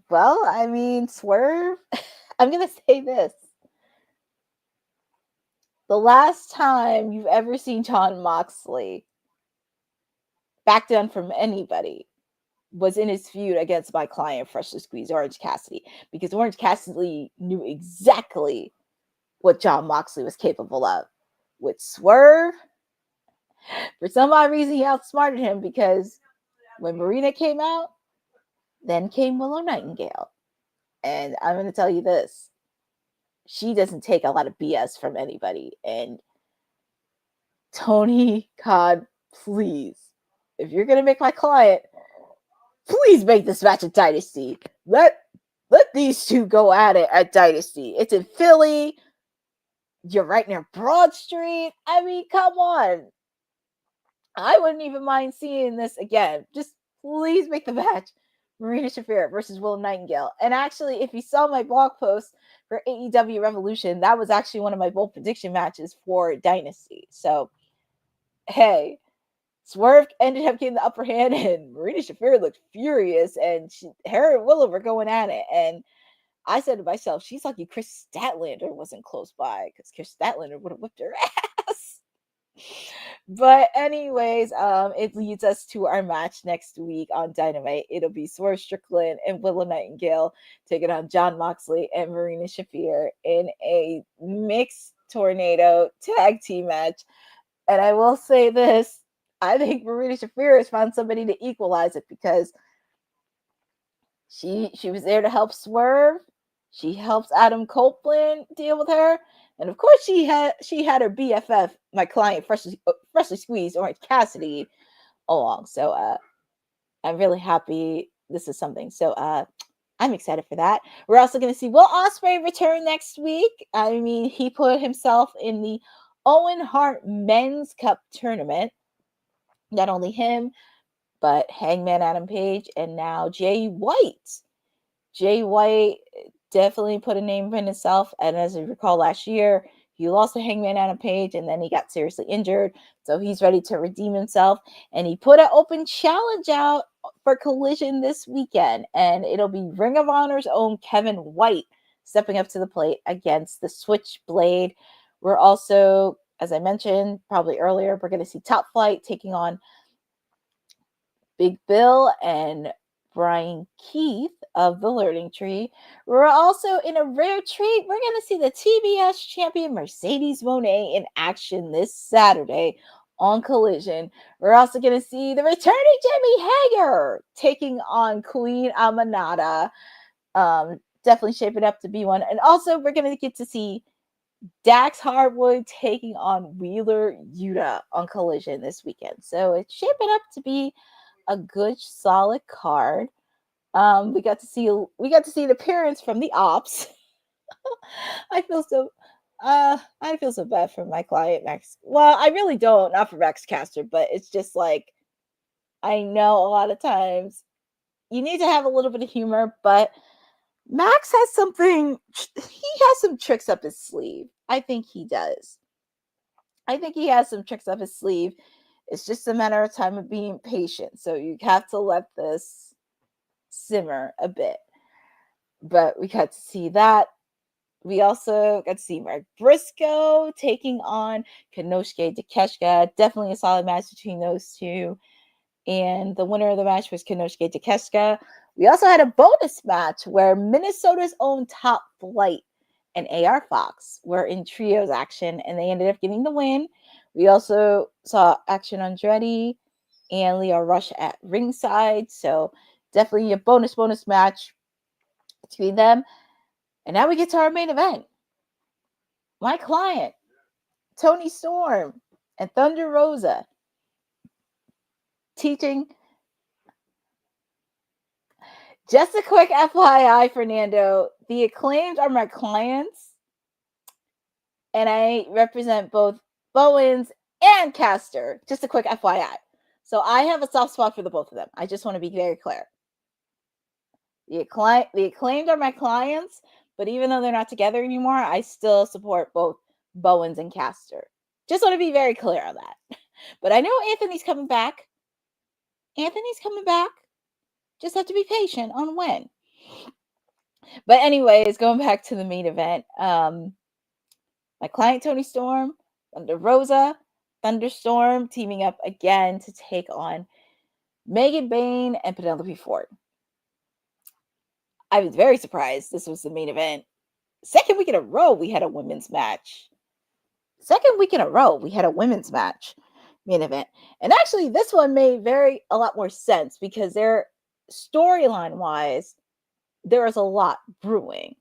well, I mean, Swerve, I'm going to say this. The last time you've ever seen Jon Moxley back down from anybody was in his feud against my client, Freshly Squeezed Orange Cassidy, because Orange Cassidy knew exactly what Jon Moxley was capable of. With Swerve, for some odd reason, he outsmarted him, because when Marina came out, then came Willow Nightingale. And I'm going to tell you this. She doesn't take a lot of BS from anybody. And Tony, God, please, if you're going to make my client, please make this match at Dynasty. Let these two go at it at Dynasty. It's in Philly. You're right near Broad Street. I mean, come on. I wouldn't even mind seeing this again. Just please make the match Marina Shafir versus Willow Nightingale. And actually, if you saw my blog post for AEW Revolution, that was actually one of my bold prediction matches for Dynasty. So, hey, Swerve ended up getting the upper hand, and Marina Shafir looked furious, and her and Willow were going at it. And I said to myself, she's lucky Chris Statlander wasn't close by, because Chris Statlander would have whipped her ass. But anyways, it leads us to our match next week on Dynamite. It'll be Swerve Strickland and Willow Nightingale taking on Jon Moxley and Marina Shafir in a mixed tornado tag team match. And I will say this, I think Marina Shafir has found somebody to equalize it, because she was there to help Swerve. She helps Adam Copeland deal with her. And of course, she had her BFF, my client, freshly squeezed, Orange Cassidy, along. So I'm really happy this is something. So I'm excited for that. We're also going to see Will Ospreay return next week. I mean, he put himself in the Owen Hart Men's Cup tournament. Not only him, but Hangman Adam Page and now Jay White. Jay White definitely put a name in himself. And as you recall, last year, he lost to Hangman Adam Page and then he got seriously injured. So he's ready to redeem himself. And he put an open challenge out for Collision this weekend. And it'll be Ring of Honor's own Kevin White stepping up to the plate against the Switchblade. We're also, as I mentioned probably earlier, we're going to see Top Flight taking on Big Bill and Brian Keith of the Learning Tree. We're also in a rare treat. We're going to see the TBS champion Mercedes Moné in action this Saturday on Collision. We're also going to see the returning Jamie Hager taking on Queen Amanada. Definitely shaping up to be one. And also we're going to get to see Dax Harwood taking on Wheeler Yuta on Collision this weekend. So it's shaping up to be a good solid card. We got to see an appearance from the Ops. I feel so bad for my client Max. Well, I really don't, not for Max Caster, but it's just like, I know a lot of times you need to have a little bit of humor, but Max has something, he has some tricks up his sleeve. I think he does. I think he has some tricks up his sleeve. It's just a matter of time of being patient. So you have to let this simmer a bit. But we got to see that. We also got to see Mark Briscoe taking on Konosuke Takeshita. Definitely a solid match between those two. And the winner of the match was Konosuke Takeshita. We also had a bonus match where Minnesota's own Top Flight and AR Fox were in trios action, and they ended up getting the win. We also saw Action Andretti and Leo Rush at ringside. So definitely a bonus match between them. And now we get to our main event. My client, Toni Storm and Thunder Rosa, teaching. Just a quick FYI, Fernando, the Acclaimed are my clients, and I represent both Bowens and Caster. Just a quick FYI. So I have a soft spot for the both of them. I just want to be very clear. The Acclaimed are my clients, but even though they're not together anymore, I still support both Bowens and Caster. Just want to be very clear on that. But I know Anthony's coming back. Just have to be patient on when. But anyways, going back to the main event. My client, Toni Storm, Thunder Rosa, Thunderstorm teaming up again to take on Megan Bayne and Penelope Ford. I was very surprised this was the main event. Second week in a row, we had a women's match. Main event. And actually, this one made a lot more sense because their storyline wise, there is a lot brewing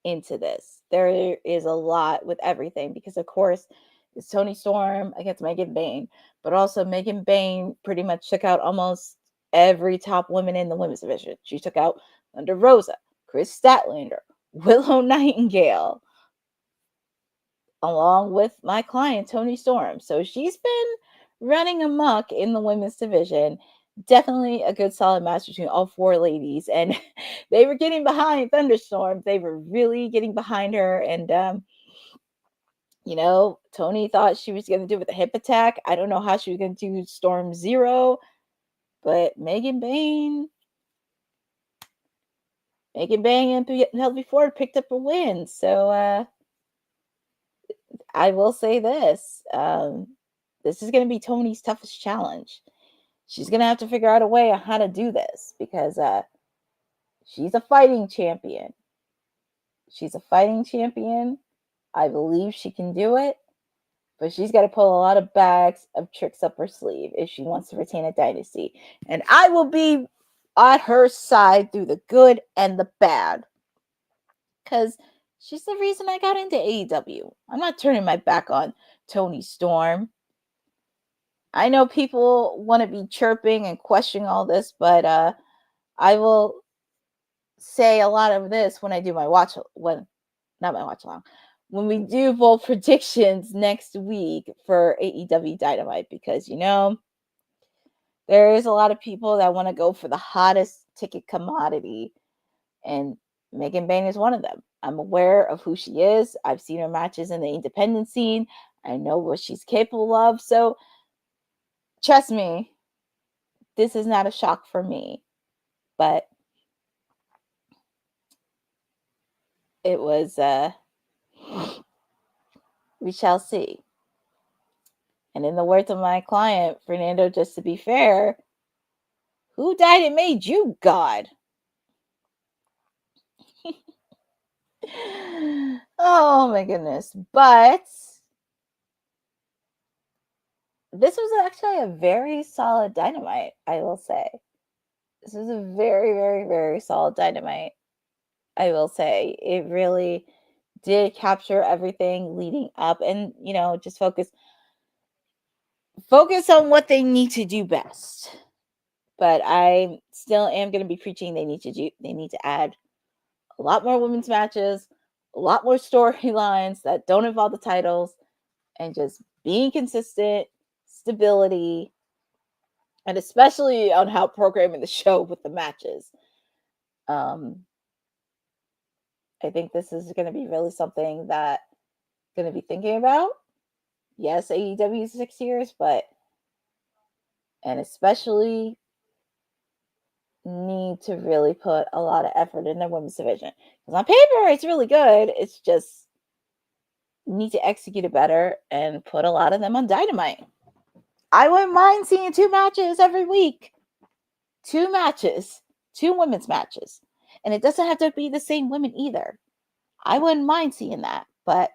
into this. There is a lot with everything because, of course, it's Toni Storm against Megan Bayne, but also Megan Bayne pretty much took out almost every top woman in the women's division. She took out Thunder Rosa, Chris Statlander, Willow Nightingale, along with my client, Toni Storm. So she's been running amok in the women's division. Definitely a good solid match between all four ladies. And they were getting behind Thunderstorm. They were really getting behind her. And, Toni thought she was going to do it with a hip attack. I don't know how she was going to do Storm Zero. But Megan Bayne and Penelope Ford picked up a win. So, I will say this. this is going to be Toni's toughest challenge. She's going to have to figure out a way on how to do this because she's a fighting champion. She's a fighting champion. I believe she can do it, but she's got to pull a lot of bags of tricks up her sleeve if she wants to retain a dynasty. And I will be on her side through the good and the bad because she's the reason I got into AEW. I'm not turning my back on Toni Storm. I know people want to be chirping and questioning all this, but I will say a lot of this when I do my watch along. When we do bold predictions next week for AEW Dynamite, because there is a lot of people that want to go for the hottest ticket commodity, and Megan Bayne is one of them. I'm aware of who she is. I've seen her matches in the independent scene. I know what she's capable of. So trust me, this is not a shock for me. But it was, we shall see. And in the words of my client, Fernando, just to be fair, who died and made you God? Oh my goodness. But this was actually a very solid Dynamite, I will say. This was a very, very, very solid Dynamite, I will say. It really did capture everything leading up and, just focus on what they need to do best. But I still am going to be preaching they need to add a lot more women's matches, a lot more storylines that don't involve the titles, and just being consistent, stability, and especially on how programming the show with the matches. I think this is going to be really something that I'm going to be thinking about. Yes, AEW is 6 years, and especially need to really put a lot of effort in their women's division. Because on paper, it's really good. It's just need to execute it better and put a lot of them on Dynamite. I wouldn't mind seeing 2 matches every week. 2 matches. 2 women's matches. And it doesn't have to be the same women either. I wouldn't mind seeing that. But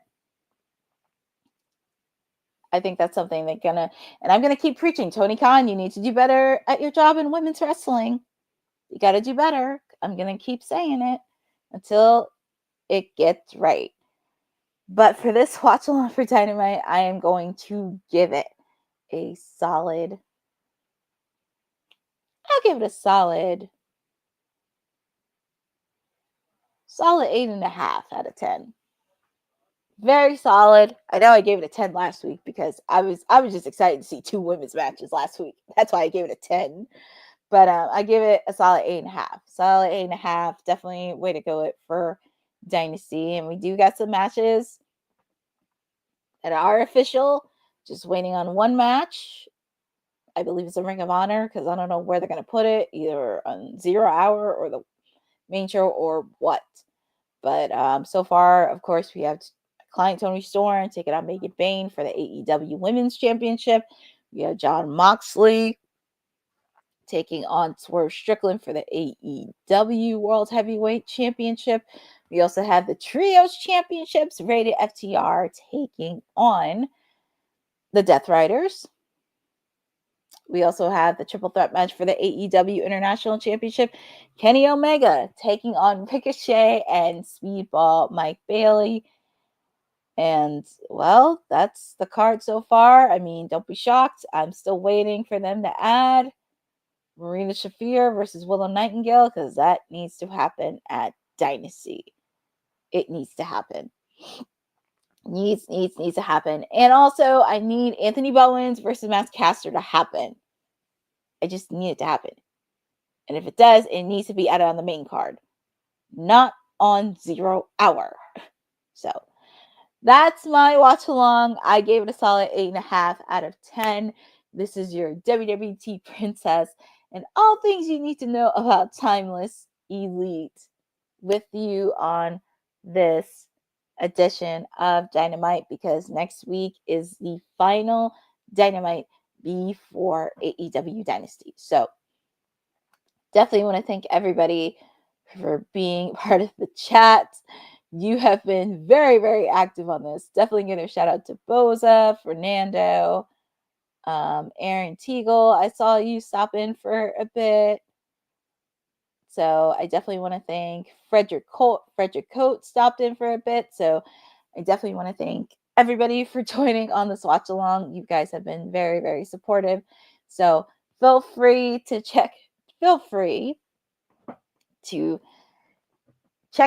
I think that's something and I'm going to keep preaching. Tony Khan, you need to do better at your job in women's wrestling. You got to do better. I'm going to keep saying it until it gets right. But for this watch along for Dynamite, I am going to give it a solid. I'll give it a solid 8.5 out of 10. Very solid. I know I gave it a 10 last week because I was just excited to see 2 women's matches last week. That's why I gave it a 10. But I give it a solid 8.5. Solid 8.5. Definitely way to go it for Dynasty. And we do got some matches that are official. Just waiting on one match. I believe it's a Ring of Honor because I don't know where they're going to put it. Either on 0 Hour or the main show or what. But so far, of course, we have client Toni Storm taking on Megan Bayne for the AEW Women's Championship. We have Jon Moxley taking on Swerve Strickland for the AEW World Heavyweight Championship. We also have the Trios Championships, Rated FTR taking on the Death Riders. We also have the triple threat match for the AEW International Championship. Kenny Omega taking on Ricochet and Speedball Mike Bailey. And, well, that's the card so far. I mean, don't be shocked. I'm still waiting for them to add Marina Shafir versus Willow Nightingale because that needs to happen at Dynasty. It needs to happen. Needs to happen. And also, I need Anthony Bowens versus Matt Caster to happen. I just need it to happen. And if it does, it needs to be added on the main card. Not on 0 Hour. So, that's my watch along. I gave it a solid 8.5 out of 10. This is your WWT Princess and all things you need to know about Timeless Elite with you on this edition of Dynamite because next week is the final Dynamite before AEW Dynasty. So definitely want to thank everybody for being part of the chat. You have been very, very active on this. Definitely give a shout out to Boza, Fernando, Aaron Teagle. I saw you stop in for a bit. So I definitely want to thank Frederick Coates. Frederick Coates stopped in for a bit. So I definitely want to thank everybody for joining on this watch along. You guys have been very, very supportive. So feel free to check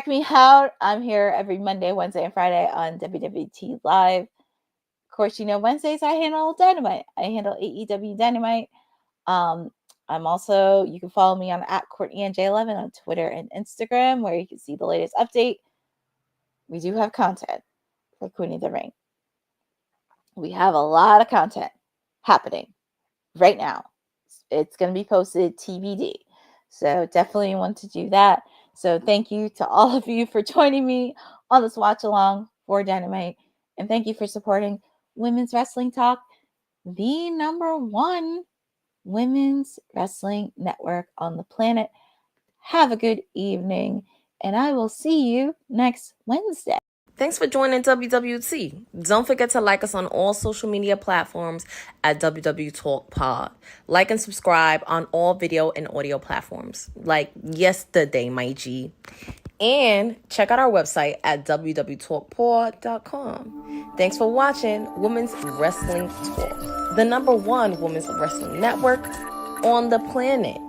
me out. I'm here every Monday, Wednesday, and Friday on WWT Live. Of course, Wednesdays I handle Dynamite. I handle AEW Dynamite. I'm also, you can follow me on @CourtneyNJ11 on Twitter and Instagram, where you can see the latest update. We do have content for Queen of the Ring. We have a lot of content happening right now. It's going to be posted TBD. So definitely want to do that. So thank you to all of you for joining me on this watch along for Dynamite. And thank you for supporting Women's Wrestling Talk, the #1 women's wrestling network on the planet. Have a good evening, and I will see you next Wednesday. Thanks for joining WWT. Don't forget to like us on all social media platforms at WW Talk Pod. Like and subscribe on all video and audio platforms, like yesterday, my G. And check out our website at www.talkpod.com. Thanks for watching Women's Wrestling Talk, the #1 women's wrestling network on the planet.